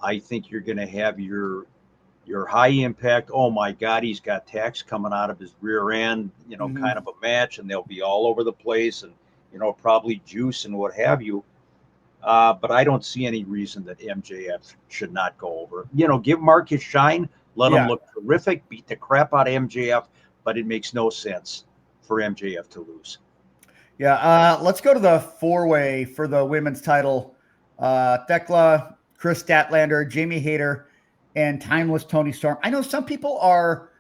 I think you're going to have your high impact, oh my God, he's got tacks coming out of his rear end, kind of a match, and they'll be all over the place and, probably juice and what have you. But I don't see any reason that MJF should not go over. Give Mark his shine, let him look terrific, beat the crap out of MJF, but it makes no sense for MJF to lose. Yeah, let's go to the 4-way for the women's title. Thekla, Chris Statlander, Jamie Hayter, and Timeless Toni Storm. I know some people are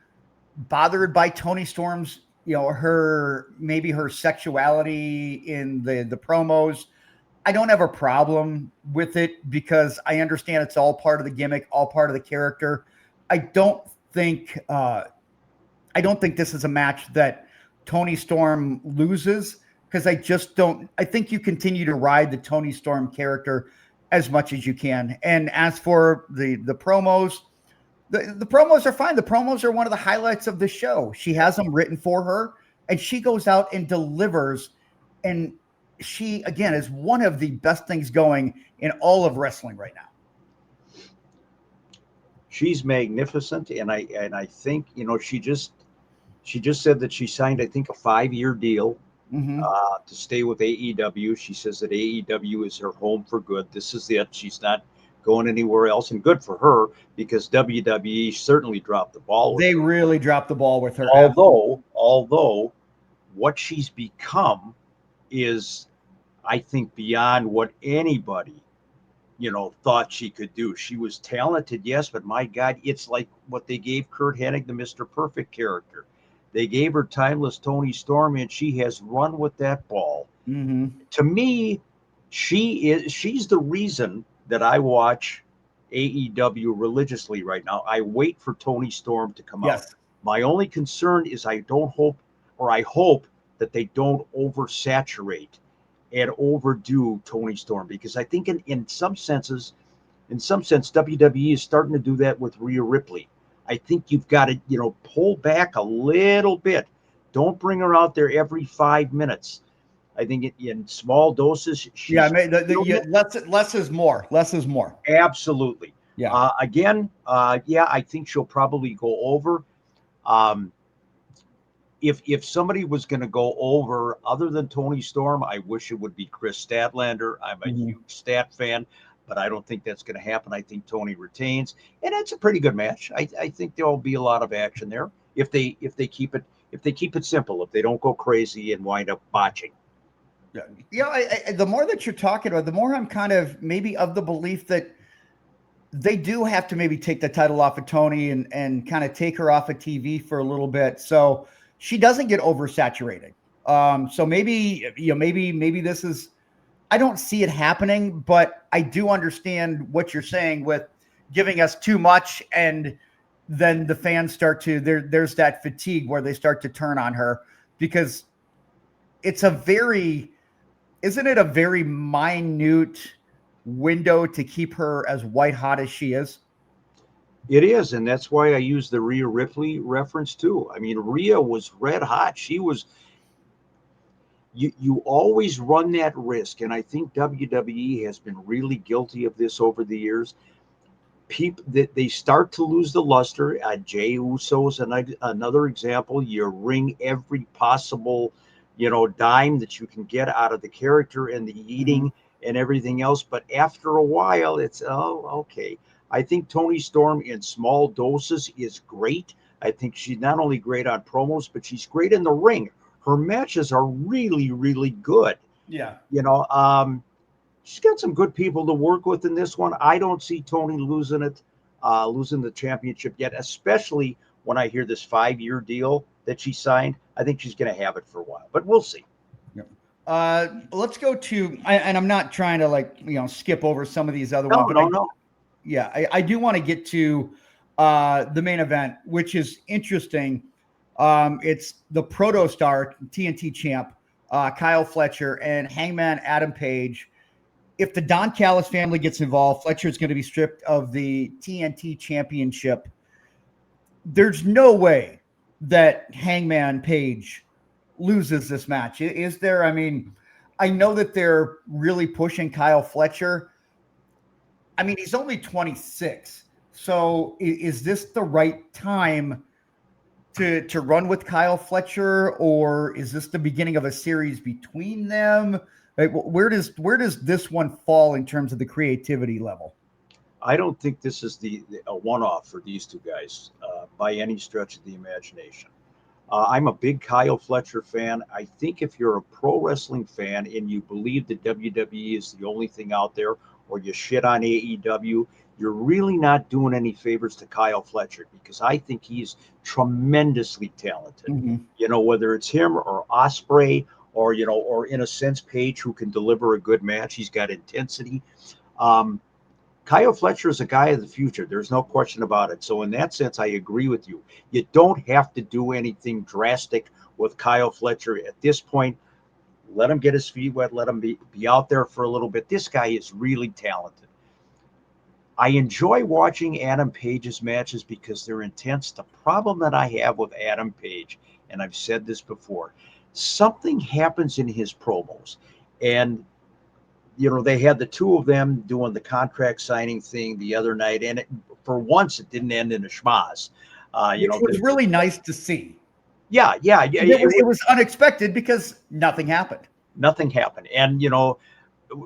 bothered by Toni Storm's, her sexuality in the promos. I don't have a problem with it because I understand it's all part of the gimmick, all part of the character. I don't think this is a match that Toni Storm loses, because I just don't. I think you continue to ride the Toni Storm character as much as you can. And as for the promos, the promos are fine. The promos are one of the highlights of the show. She has them written for her, and she goes out and delivers. And she, again, is one of the best things going in all of wrestling right now. She's magnificent, and I think she just said that she signed, I think, a 5-year deal to stay with AEW. She says that AEW is her home for good. This is it. She's not going anywhere else, and good for her, because WWE certainly dropped the ball with her. Really dropped the ball with her. Although what she's become is, I think, beyond what anybody thought she could do. She was talented, yes, but my God, it's like what they gave Kurt Hennig, the Mr. Perfect character. They gave her Timeless Toni Storm, and she has run with that ball. To me, she's the reason that I watch AEW religiously right now. I wait for Toni Storm to come out. My only concern is I hope that they don't oversaturate and overdo Tony Storm, because I think in some sense, WWE is starting to do that with Rhea Ripley. I think you've got to, pull back a little bit. Don't bring her out there every 5 minutes. I think in small doses. Less is more. Less is more. Absolutely. Yeah. I think she'll probably go over. If somebody was going to go over other than Tony Storm, I wish it would be Chris Statlander. I'm a huge Stat fan, but I don't think that's going to happen. I think Tony retains, and it's a pretty good match. I think there'll be a lot of action there if they keep it simple. If they don't go crazy and wind up botching. The more that you're talking about, the more I'm kind of maybe of the belief that they do have to maybe take the title off of Tony and kind of take her off of TV for a little bit, so she doesn't get oversaturated. So maybe this is, I don't see it happening, but I do understand what you're saying with giving us too much, and then the fans start to, there's that fatigue where they start to turn on her, because isn't it a very minute window to keep her as white hot as she is? It is, and that's why I use the Rhea Ripley reference too. I mean, Rhea was red hot. She was. You always run that risk, and I think WWE has been really guilty of this over the years. People that they start to lose the luster. Jey Uso's another example. You wring every possible, dime that you can get out of the character and the eating and everything else. But after a while, it's okay. I think Tony Storm in small doses is great. I think she's not only great on promos, but she's great in the ring. Her matches are really, really good. Yeah. She's got some good people to work with in this one. I don't see Tony losing the championship yet, especially when I hear this 5-year deal that she signed. I think she's going to have it for a while, but we'll see. Let's go to, and I'm not trying to skip over some of these other ones. No. Yeah, I do want to get to the main event, which is interesting. It's the proto-star TNT champ, Kyle Fletcher, and Hangman Adam Page. If the Don Callis family gets involved, Fletcher is going to be stripped of the TNT championship. There's no way that Hangman Page loses this match. Is there? I mean, I know that they're really pushing Kyle Fletcher. I mean, he's only 26. So is this the right time to run with Kyle Fletcher, or is this the beginning of a series between them? Like, where does this one fall in terms of the creativity level? I don't think this is a one-off for these two guys by any stretch of the imagination. I'm a big Kyle Fletcher fan. I think if you're a pro wrestling fan and you believe that WWE is the only thing out there, or you shit on AEW, you're really not doing any favors to Kyle Fletcher, because I think he's tremendously talented. Whether it's him or Ospreay or in a sense Page, who can deliver a good match. He's got intensity. Kyle Fletcher is a guy of the future. There's no question about it. So in that sense, I agree with you. You don't have to do anything drastic with Kyle Fletcher at this point. Let him get his feet wet. Let him be out there for a little bit. This guy is really talented. I enjoy watching Adam Page's matches because they're intense. The problem that I have with Adam Page, and I've said this before, something happens in his promos. And, they had the two of them doing the contract signing thing the other night. And for once, it didn't end in a schmaz. It was really nice to see. Yeah. It was unexpected because nothing happened. Nothing happened. And,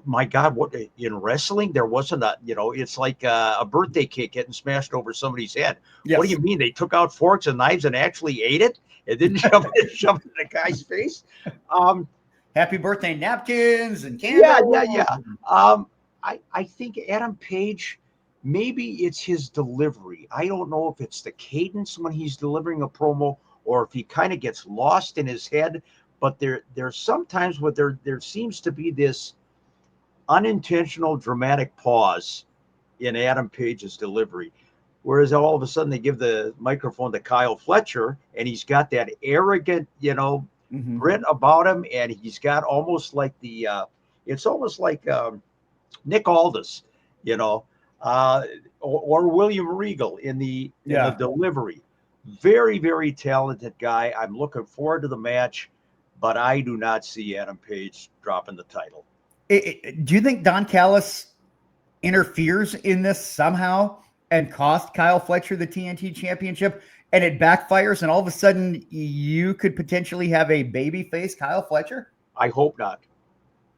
my God, what in wrestling, there wasn't it's like a birthday cake getting smashed over somebody's head. Yes. What do you mean? They took out forks and knives and actually ate it? It didn't shove it in the guy's face. Happy birthday napkins and candles. Yeah. I think Adam Page, maybe it's his delivery. I don't know if it's the cadence when he's delivering a promo, or if he kind of gets lost in his head. But there's sometimes where there seems to be this unintentional dramatic pause in Adam Page's delivery. Whereas all of a sudden they give the microphone to Kyle Fletcher, and he's got that arrogant, grit about him, and he's got almost like it's almost like Nick Aldis, or William Regal in the delivery. Very, very talented guy. I'm looking forward to the match, but I do not see Adam Page dropping the title. Do you think Don Callis interferes in this somehow and cost Kyle Fletcher the TNT championship, and it backfires, and all of a sudden you could potentially have a babyface Kyle Fletcher? I hope not.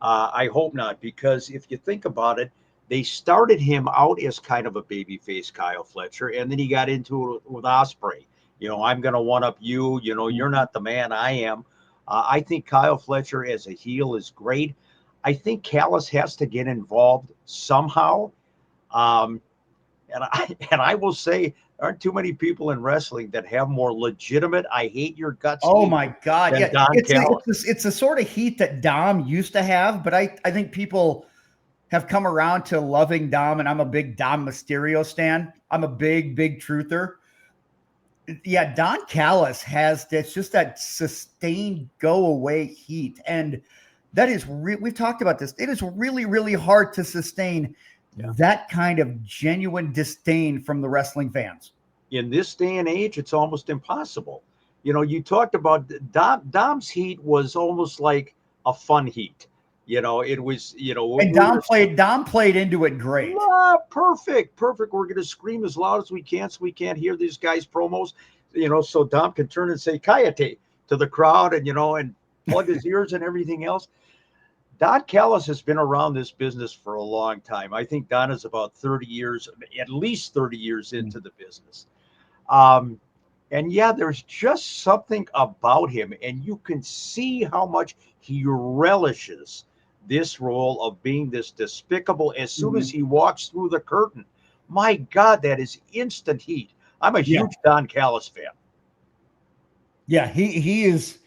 I hope not, because if you think about it, they started him out as kind of a babyface Kyle Fletcher, and then he got into it with Ospreay. I'm going to one up you. You're not the man, I am. I think Kyle Fletcher as a heel is great. I think Callis has to get involved somehow. And I will say, there aren't too many people in wrestling that have more legitimate, I hate your guts. Oh my God. Yeah. It's a sort of heat that Dom used to have, but I think people have come around to loving Dom, and I'm a big Dom Mysterio stan. I'm a big truther. Yeah, Don Callis has this, just that sustained go away heat. And that is, we've talked about this. It is really, really hard to sustain that kind of genuine disdain from the wrestling fans. In this day and age, it's almost impossible. You talked about Dom's heat was almost like a fun heat. It was, and Dom played into it great. Perfect. We're going to scream as loud as we can so we can't hear these guys' promos, so Dom can turn and say "Kayate" to the crowd and, and plug his ears and everything else. Don Callis has been around this business for a long time. I think Don is about 30 years, at least 30 years into the business. And yeah, there's just something about him, and you can see how much he relishes this role of being this despicable. As soon as he walks through the curtain, my God, that is instant heat. I'm a huge Don Callis fan. Yeah, he is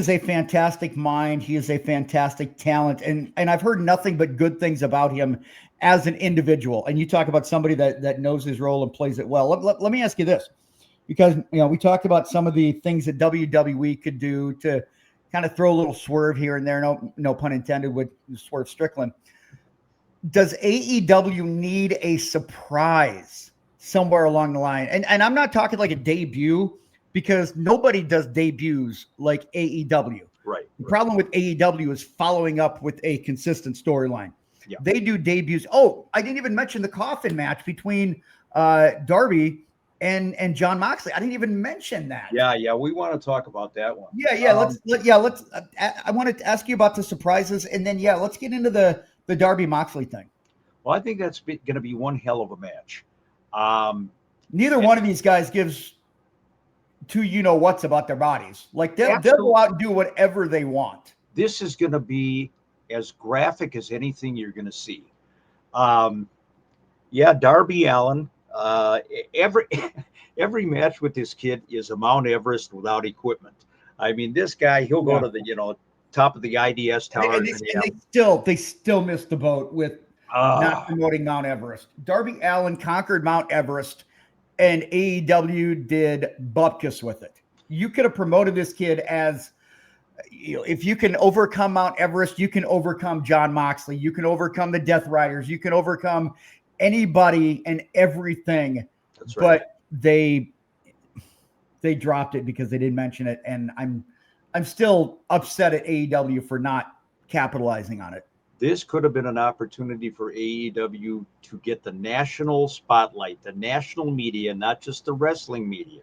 a fantastic mind. He is a fantastic talent, and I've heard nothing but good things about him as an individual. And you talk about somebody that knows his role and plays it well. Let me ask you this, because we talked about some of the things that WWE could do to kind of throw a little swerve here and there. No pun intended with Swerve Strickland. Does AEW need a surprise somewhere along the line? And I'm not talking like a debut, because nobody does debuts like AEW. Right. The problem with AEW is following up with a consistent storyline. Yeah. They do debuts. Oh, I didn't even mention the coffin match between Darby and John Moxley. I didn't even mention that. Yeah, we want to talk about that one. Let's. I wanted to ask you about the surprises, and then let's get into the Darby Moxley thing. Well, I think that's going to be one hell of a match. Neither one of these guys gives two what's about their bodies. Like they'll go out and do whatever they want. This is going to be as graphic as anything you're going to see. Darby Allin. Every match with this kid is a Mount Everest without equipment. I mean, this guy, he'll go to the top of the IDS tower. And they still missed the boat with not promoting Mount Everest. Darby Allin conquered Mount Everest, and AEW did bupkis with it. You could have promoted this kid as, if you can overcome Mount Everest, you can overcome John Moxley, you can overcome the Death Riders, you can overcome anybody and everything. That's right. But they dropped it because they didn't mention it, and I'm still upset at AEW for not capitalizing on it. This could have been an opportunity for AEW to get the national spotlight, the national media, not just the wrestling media.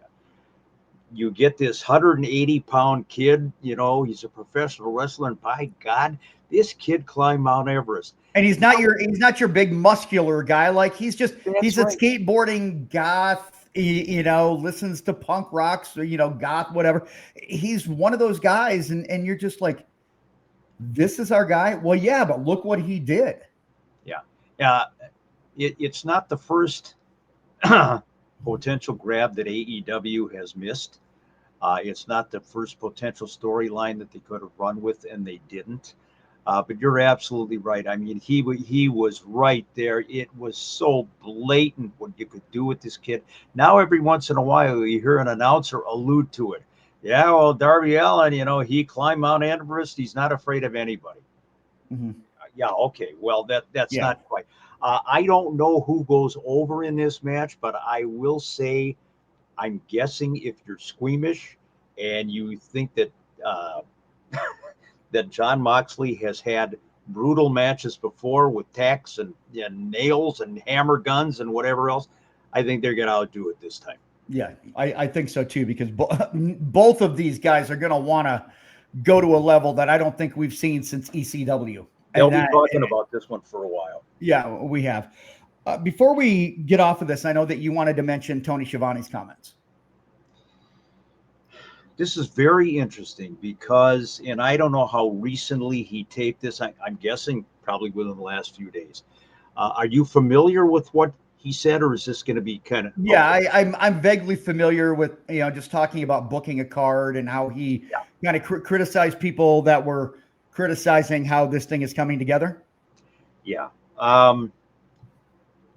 You get this 180-pound kid, he's a professional wrestler, and by God, this kid climbed Mount Everest. And he's not your big muscular guy. Like he's a skateboarding goth, listens to punk rocks, or, goth, whatever. He's one of those guys. And you're just like, this is our guy. Well, yeah, but look what he did. Yeah. It's not the first potential grab that AEW has missed. It's not the first potential storyline that they could have run with, and they didn't. But you're absolutely right. I mean, he was right there. It was so blatant what you could do with this kid. Now, every once in a while, you hear an announcer allude to it. Yeah, well, Darby Allin, he climbed Mount Everest. He's not afraid of anybody. Mm-hmm. Yeah, okay. Well, that's Yeah. not quite. I don't know who goes over in this match, but I will say, I'm guessing if you're squeamish and you think that that John Moxley has had brutal matches before with tacks and nails and hammer guns and whatever else, I think they're going to outdo it this time. Yeah, I think so too, because both of these guys are going to want to go to a level that I don't think we've seen since ECW. They'll be talking about this one for a while. Yeah, we have. Before we get off of this, I know that you wanted to mention Tony Schiavone's comments. This is very interesting because, and I don't know how recently he taped this. I'm guessing probably within the last few days. Are you familiar with what he said, or is this going to be kind of? Yeah, I'm vaguely familiar with just talking about booking a card and how he kind of criticized people that were criticizing how this thing is coming together. Yeah.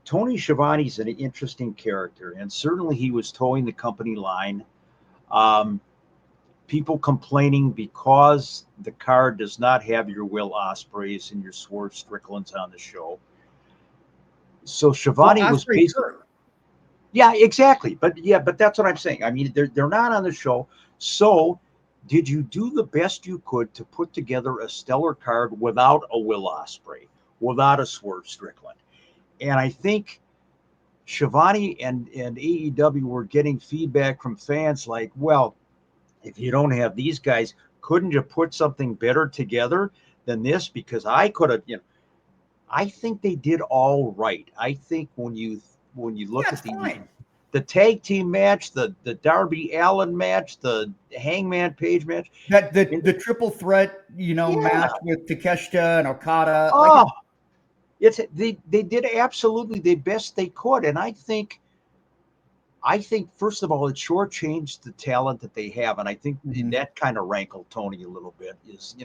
Tony Schiavone's an interesting character, and certainly he was towing the company line. People complaining because the card does not have your Will Ospreays and your Swerve Stricklands on the show. So Schiavone was basically, yeah, exactly. But that's what I'm saying. I mean, they're not on the show. So did you do the best you could to put together a stellar card without a Will Ospreay, without a Swerve Strickland? And I think Schiavone and AEW were getting feedback from fans like, well, if you don't have these guys, couldn't you put something better together than this? Because I could have, I think they did all right. I think when you look at the tag team match, the Darby Allin match, the Hangman Page match, that the triple threat, match with Takeshita and Okada. Oh, they did absolutely the best they could, and I think first of all, it shortchanged the talent that they have, and I think that kind of rankled Tony a little bit. Is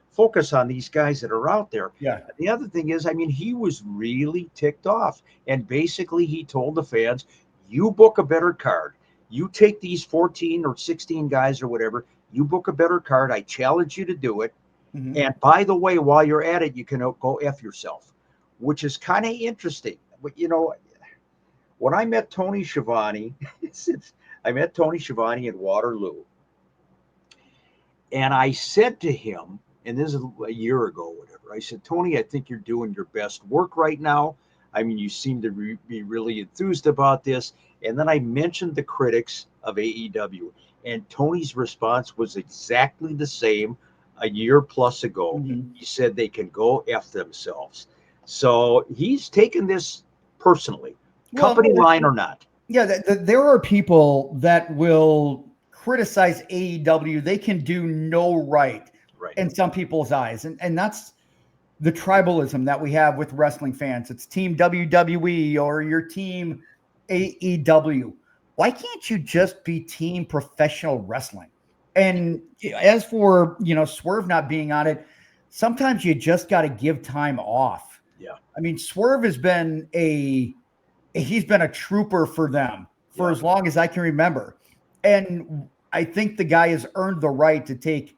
focus on these guys that are out there. Yeah. The other thing is, I mean, he was really ticked off, and basically he told the fans, "You book a better card. You take these 14 or 16 guys or whatever. You book a better card. I challenge you to do it. Mm-hmm. And by the way, while you're at it, you can go F yourself," which is kind of interesting. But when I met Tony Schiavone, I met Tony Schiavone in Waterloo, and I said to him, and this is a year ago, whatever, I said, "Tony, I think you're doing your best work right now. I mean, you seem to be really enthused about this." And then I mentioned the critics of AEW, and Tony's response was exactly the same a year plus ago. Mm-hmm. He said they can go F themselves. So he's taken this personally. Company line or not. Yeah, there are people that will criticize AEW. They can do no right in some people's eyes. And that's the tribalism that we have with wrestling fans. It's team WWE or your team AEW. Why can't you just be team professional wrestling? And as for, Swerve not being on it, sometimes you just got to give time off. Yeah. I mean, Swerve has been he's been a trooper for them for as long as I can remember. And I think the guy has earned the right to take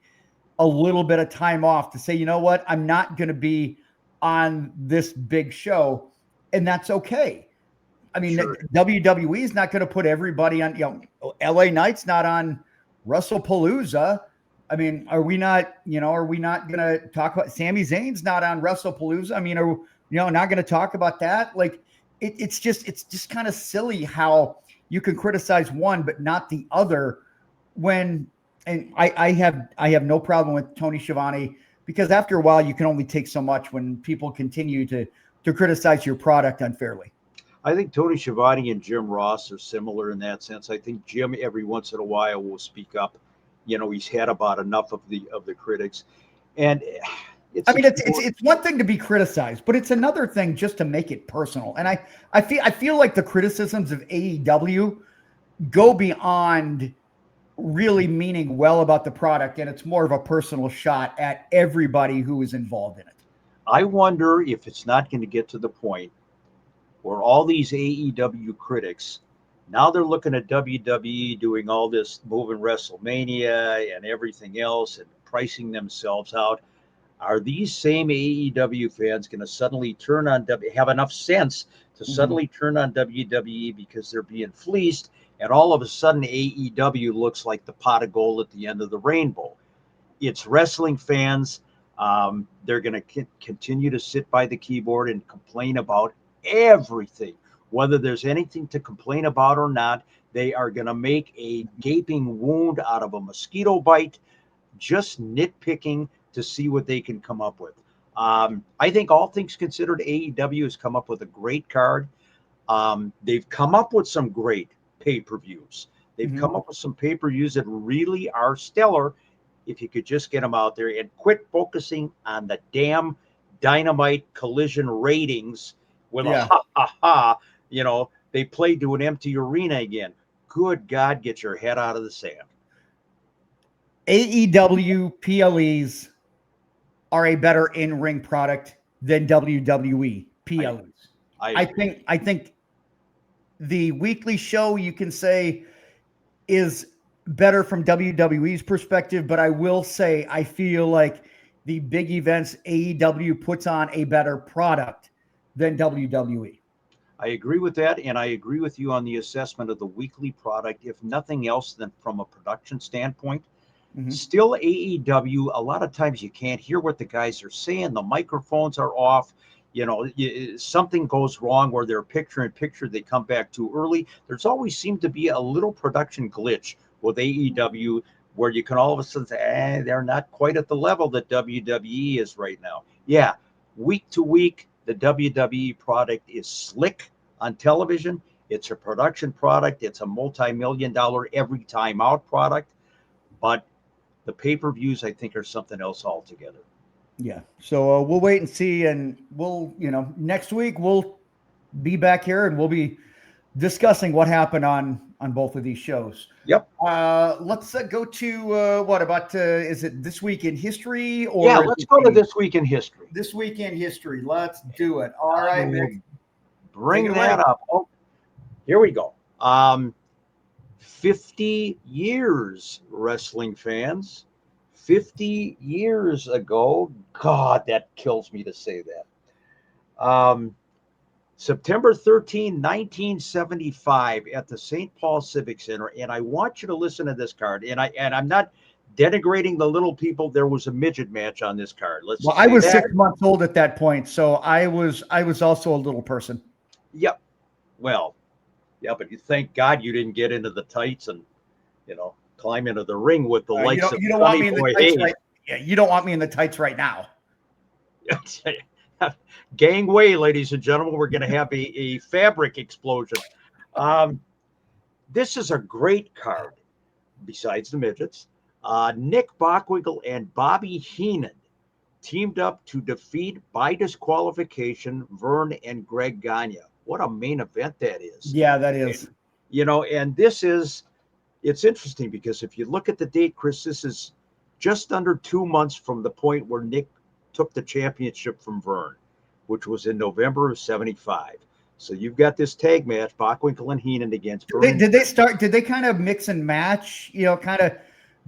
a little bit of time off to say, you know what, I'm not going to be on this big show. And that's okay. I mean, WWE is not going to put everybody on, LA Knight's not on WrestlePalooza. I mean, are we not going to talk about Sami Zayn's not on WrestlePalooza? I mean, are not going to talk about that? Like, it's just kind of silly how you can criticize one but not the other. And I have no problem with Tony Schiavone, because after a while you can only take so much when people continue to criticize your product unfairly. I think Tony Schiavone and Jim Ross are similar in that sense. I think Jim every once in a while will speak up. He's had about enough of the critics, and it's one thing to be criticized, but it's another thing just to make it personal. And I feel like the criticisms of AEW go beyond really meaning well about the product, and it's more of a personal shot at everybody who is involved in it. I wonder if it's not going to get to the point where all these AEW critics, now they're looking at WWE doing all this moving WrestleMania and everything else and pricing themselves out. Are these same AEW fans going to suddenly turn on have enough sense to suddenly turn on WWE because they're being fleeced, and all of a sudden AEW looks like the pot of gold at the end of the rainbow? It's wrestling fans. They're going to continue to sit by the keyboard and complain about everything. Whether there's anything to complain about or not, they are going to make a gaping wound out of a mosquito bite, just nitpicking to see what they can come up with. I think all things considered, AEW has come up with a great card. They've come up with some great pay-per-views. They've come up with some pay-per-views that really are stellar if you could just get them out there and quit focusing on the damn Dynamite Collision ratings with a ha, they played to an empty arena again. Good God, get your head out of the sand. AEW PLEs are a better in-ring product than WWE PLEs. I think the weekly show, you can say, is better from WWE's perspective, but I will say I feel like the big events AEW puts on a better product than WWE. I agree with that, and I agree with you on the assessment of the weekly product, if nothing else than from a production standpoint. Still AEW, a lot of times you can't hear what the guys are saying. The microphones are off. Something goes wrong where they're picture in picture, they come back too early. There's always seemed to be a little production glitch with AEW where you can all of a sudden say, they're not quite at the level that WWE is right now. Yeah, week to week, the WWE product is slick on television. It's a production product. It's a multi-million-dollar every time out product. But the pay-per-views, I think, are something else altogether. Yeah. So we'll wait and see. And we'll, next week we'll be back here and we'll be discussing what happened on both of these shows. Yep. Let's go to what about, is it This Week in History? Or yeah, let's go to This Week in History. This Week in History. Let's do it. All right, Mick. Bring that up. Oh, here we go. 50 years, wrestling fans. 50 years ago. God, that kills me to say that. September 13, 1975 at the St. Paul Civic Center. And I want you to listen to this card. And I'm not denigrating the little people. There was a midget match on this card. I was 6 months old at that point. So I was also a little person. Yep. Well, yeah, but you thank God you didn't get into the tights and, climb into the ring with the likes of you don't want me in the tights right. Yeah, you don't want me in the tights right now. Gangway, ladies and gentlemen, we're going to have a fabric explosion. This is a great card. Besides the midgets, Nick Bockwinkel and Bobby Heenan teamed up to defeat by disqualification Vern and Greg Gagne. What a main event that is. Yeah, that is. And this is, it's interesting because if you look at the date, Chris, this is just under 2 months from the point where Nick took the championship from Vern, which was in November of 75. So you've got this tag match, Bockwinkel and Heenan against Vern. Did they kind of mix and match, kind of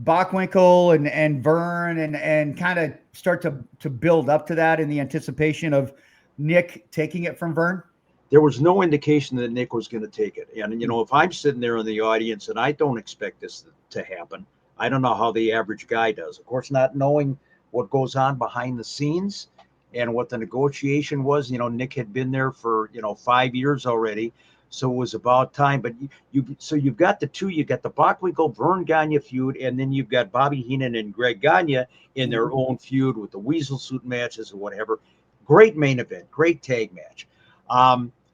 Bockwinkel and Vern and kind of start to build up to that in the anticipation of Nick taking it from Vern? There was no indication that Nick was going to take it. And, if I'm sitting there in the audience and I don't expect this to happen, I don't know how the average guy does. Of course, not knowing what goes on behind the scenes and what the negotiation was. Nick had been there for, 5 years already. So it was about time. But you've got the two. You got the Bockwinkel Vern Gagne feud, and then you've got Bobby Heenan and Greg Gagne in their own feud with the Weasel Suit matches or whatever. Great main event, great tag match.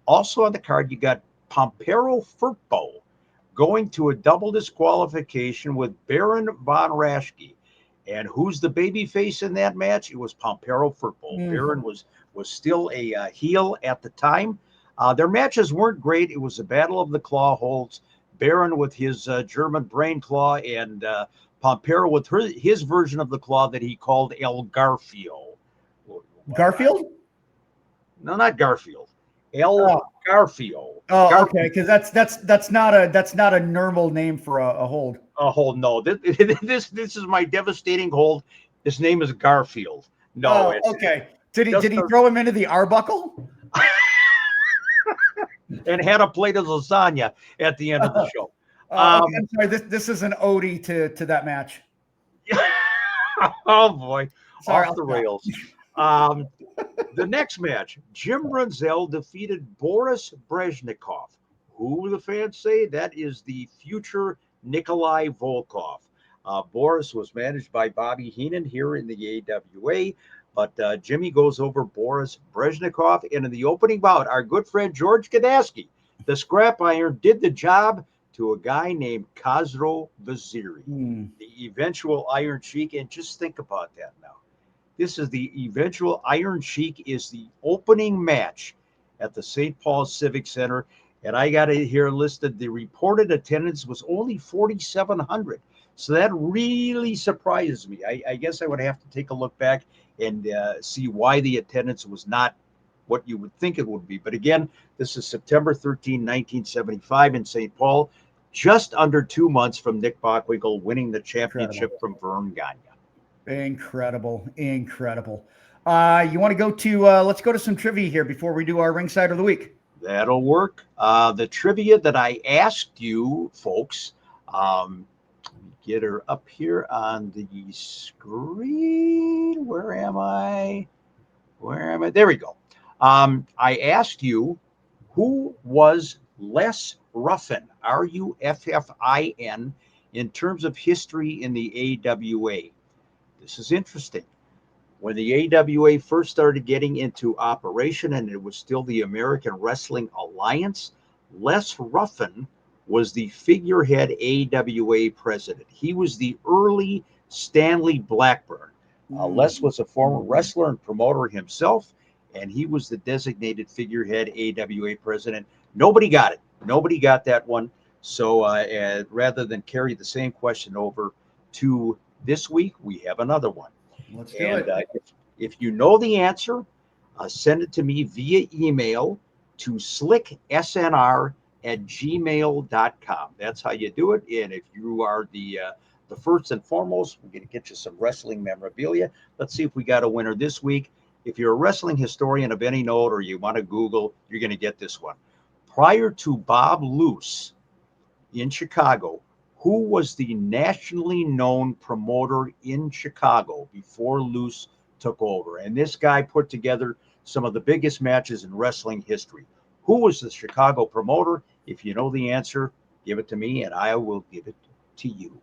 Also on the card, you got Pampero Firpo going to a double disqualification with Baron von Raschke. And who's the baby face in that match? It was Pampero Firpo. Baron was still a heel at the time. Their matches weren't great. It was a battle of the claw holds. Baron with his German brain claw, and Pompero with his version of the claw that he called El Garfio. Garfield? No, not Garfield. El Garfio. Oh, okay, because that's not a normal name for a hold. A hold, no. This is my devastating hold. His name is Garfield. No, okay. Did he throw him into the Arbuckle? And had a plate of lasagna at the end of the show. Okay, I'm sorry. This is an ode to that match. Oh boy, Sorry, off the rails. The next match, Jim Brunzell defeated Boris Brezhnikov. Who the fans say that is the future Nikolai Volkov. Boris was managed by Bobby Heenan here in the AWA, but Jimmy goes over Boris Brezhnikov. And in the opening bout, our good friend George Gadaski, the scrap iron, did the job to a guy named Khosrow Vaziri, the eventual Iron Sheik. And just think about that now. This is the eventual Iron Sheik is the opening match at the St. Paul Civic Center. And I got it here listed. The reported attendance was only 4,700. So that really surprises me. I guess I would have to take a look back and see why the attendance was not what you would think it would be. But again, this is September 13, 1975 in St. Paul, just under 2 months from Nick Bockwinkel winning the championship from Vern Gagne. Incredible. You want to go to, let's go to some trivia here before we do our Ringside of the Week. That'll work. The trivia that I asked you folks, get her up here on the screen. Where am I? There we go. I asked you, who was Les Ruffin, Ruffin, in terms of history in the AWA? This is interesting. When the AWA first started getting into operation and it was still the American Wrestling Alliance, Les Ruffin was the figurehead AWA president. He was the early Stanley Blackburn. Les was a former wrestler and promoter himself, and he was the designated figurehead AWA president. Nobody got it. Nobody got that one. So rather than carry the same question over to this week, we have another one. Let's do it. If you know the answer, send it to me via email to slicksnr@gmail.com. That's how you do it. And if you are the first and foremost, we're going to get you some wrestling memorabilia. Let's see if we got a winner this week. If you're a wrestling historian of any note or you want to Google, you're going to get this one. Prior to Bob Luce in Chicago, who was the nationally known promoter in Chicago before Luce took over? And this guy put together some of the biggest matches in wrestling history. Who was the Chicago promoter? If you know the answer, give it to me and I will give it to you.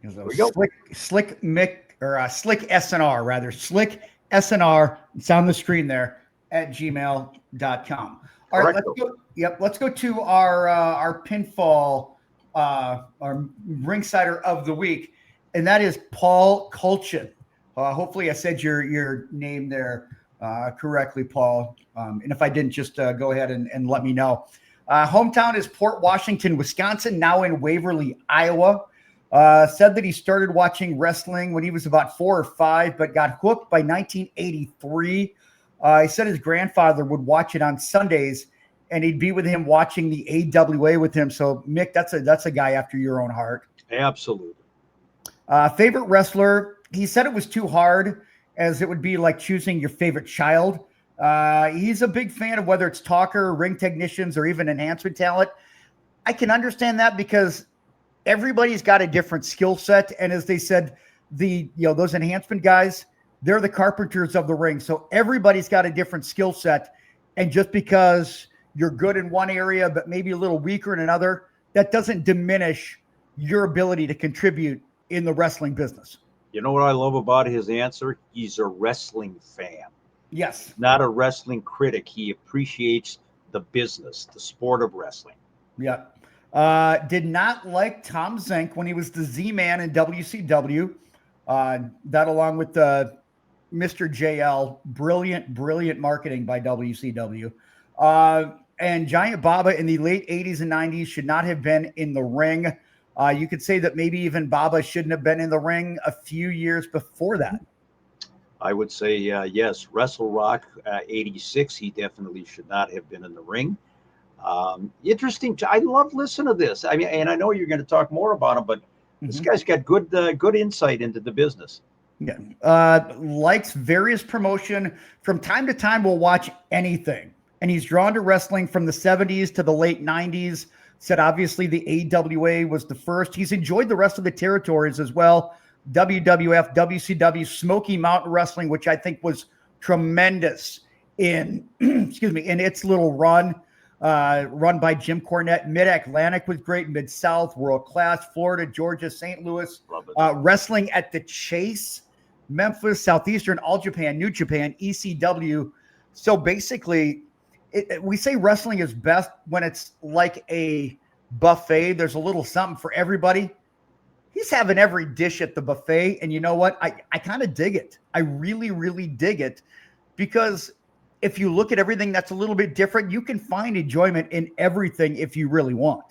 There we go. Slick Mick, or Slick SNR, rather. Slick SNR, it's on the screen there, at gmail.com. All right, let's go. Yep, let's go to our pinfall, our Ringsider of the week, and that is Paul Kulchin. Hopefully I said your name there correctly, Paul. And if I didn't, just go ahead and let me know. Hometown is Port Washington, Wisconsin, now in Waverly, Iowa. Said that he started watching wrestling when he was about 4 or 5, but got hooked by 1983. He said his grandfather would watch it on Sundays, and he'd be with him watching the AWA with him. So, Mick, that's a guy after your own heart. Absolutely. Favorite wrestler, he said it was too hard, as it would be like choosing your favorite child. He's a big fan of whether it's talker, ring technicians, or even enhancement talent. I can understand that because everybody's got a different skill set. And as they said, those enhancement guys, they're the carpenters of the ring. So everybody's got a different skill set. And just because you're good in one area, but maybe a little weaker in another, that doesn't diminish your ability to contribute in the wrestling business. You know what I love about his answer? He's a wrestling fan. Yes. Not a wrestling critic. He appreciates the business, the sport of wrestling. Yeah. Did not like Tom Zenk when he was the Z-Man in WCW. That along with Mr. JL, brilliant marketing by WCW. and Giant Baba in the late 80s and 90s should not have been in the ring. You could say that maybe even Baba shouldn't have been in the ring a few years before that. I would say yes. Wrestle Rock 86, he definitely should not have been in the ring. Interesting. I love listening to this. I mean, and I know you're going to talk more about him, but this guy's got good insight into the business. Yeah. Likes various promotion. From time to time, will watch anything. And he's drawn to wrestling from the 70s to the late 90s. Said obviously the AWA was the first. He's enjoyed the rest of the territories as well. WWF, WCW, Smoky Mountain Wrestling, which I think was tremendous in, excuse me, in its little run by Jim Cornette. Mid-Atlantic was great. Mid-South, World Class, Florida, Georgia, St. Louis. Wrestling at the Chase, Memphis, Southeastern, All Japan, New Japan, ECW. So basically, we say wrestling is best when it's like a buffet. There's a little something for everybody. He's having every dish at the buffet. And you know what? I kind of dig it. I really, really dig it, because if you look at everything that's a little bit different, you can find enjoyment in everything if you really want.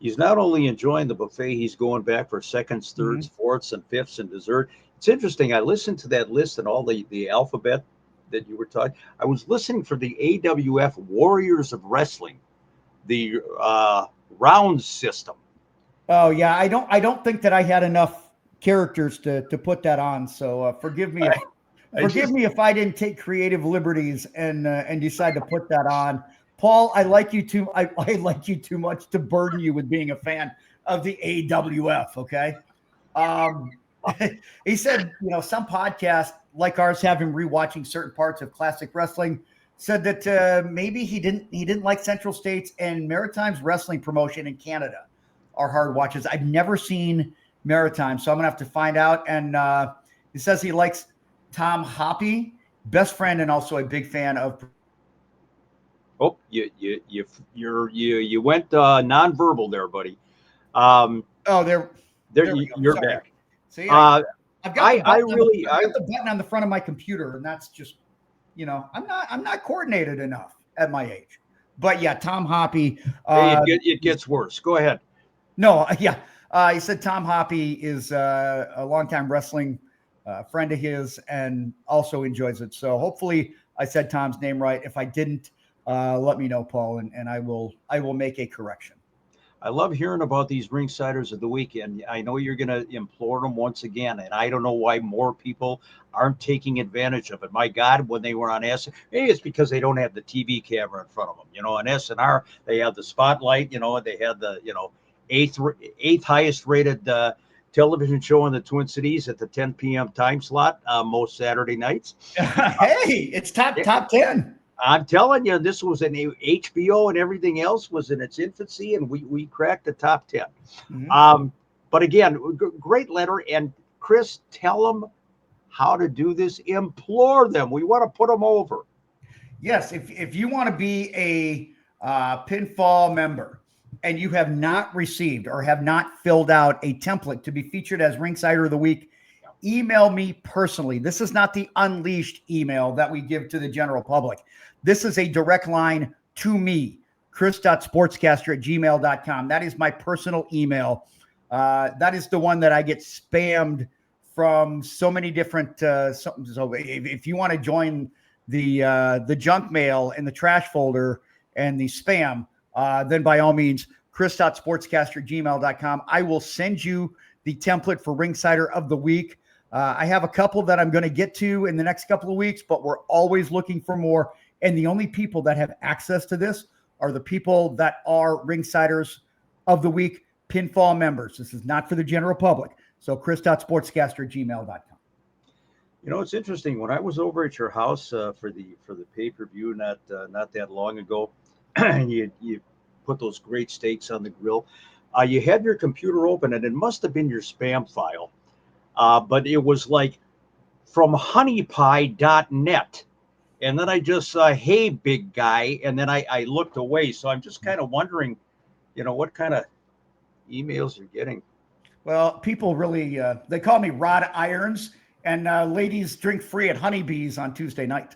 He's not only enjoying the buffet, he's going back for seconds, thirds, fourths, and fifths and dessert. It's interesting. I listened to that list and all the alphabet that you were talking. I was listening for the AWF Warriors of Wrestling, the round system. Oh yeah, I don't think that I had enough characters to put that on. So forgive me. Forgive me if I didn't take creative liberties and decide to put that on. Paul, I like you too. I like you too much to burden you with being a fan of the AWF. Okay. He said, some podcasts like ours have him rewatching certain parts of classic wrestling. Said that maybe he didn't like Central States and Maritime's wrestling promotion in Canada are hard watches. I've never seen Maritime, so I'm gonna have to find out. And he says he likes Tom Hoppe, best friend and also a big fan of. Oh, you went nonverbal there, buddy. There you're back. See, I've got the button on the front of my computer, and that's just, I'm not coordinated enough at my age. But yeah, Tom Hoppe. It gets worse. Go ahead. No, yeah. He said Tom Hoppe is a longtime wrestling friend of his and also enjoys it. So hopefully I said Tom's name right. If I didn't, let me know, Paul, and I will make a correction. I love hearing about these Ringsiders of the weekend. I know you're going to implore them once again, and I don't know why more people aren't taking advantage of it. My God, when they were on S, maybe it's because they don't have the TV camera in front of them. On SNR, they have the spotlight, they had the, eighth highest rated television show in the Twin Cities at the 10 p.m. time slot most Saturday nights. Hey, it's top 10. I'm telling you, this was an HBO and everything else was in its infancy, and we cracked the top 10. But again, great letter. And Chris, tell them how to do this. Implore them. We want to put them over. Yes, if you want to be a pinfall member and you have not received or have not filled out a template to be featured as Ringsider of the Week, email me personally. This is not the unleashed email that we give to the general public. This is a direct line to me, chris.sportscaster@gmail.com. That is my personal email. That is the one that I get spammed from so many different. So if you want to join the junk mail and the trash folder and the spam, then by all means, chris.sportscaster@gmail.com. I will send you the template for Ringsider of the Week. I have a couple that I'm going to get to in the next couple of weeks, but we're always looking for more. And the only people that have access to this are the people that are Ringsiders of the Week pinfall members. This is not for the general public. So chris.sportscaster@gmail.com. It's interesting. When I was over at your house for the pay-per-view not that long ago, and you put those great steaks on the grill, you had your computer open, and it must have been your spam file. But it was like from honeypie.net. And then I just saw, hey, big guy. And then I looked away. So I'm just kind of wondering, what kind of emails you're getting. Well, people really, they call me Rod Irons. And ladies drink free at Honeybees on Tuesday night.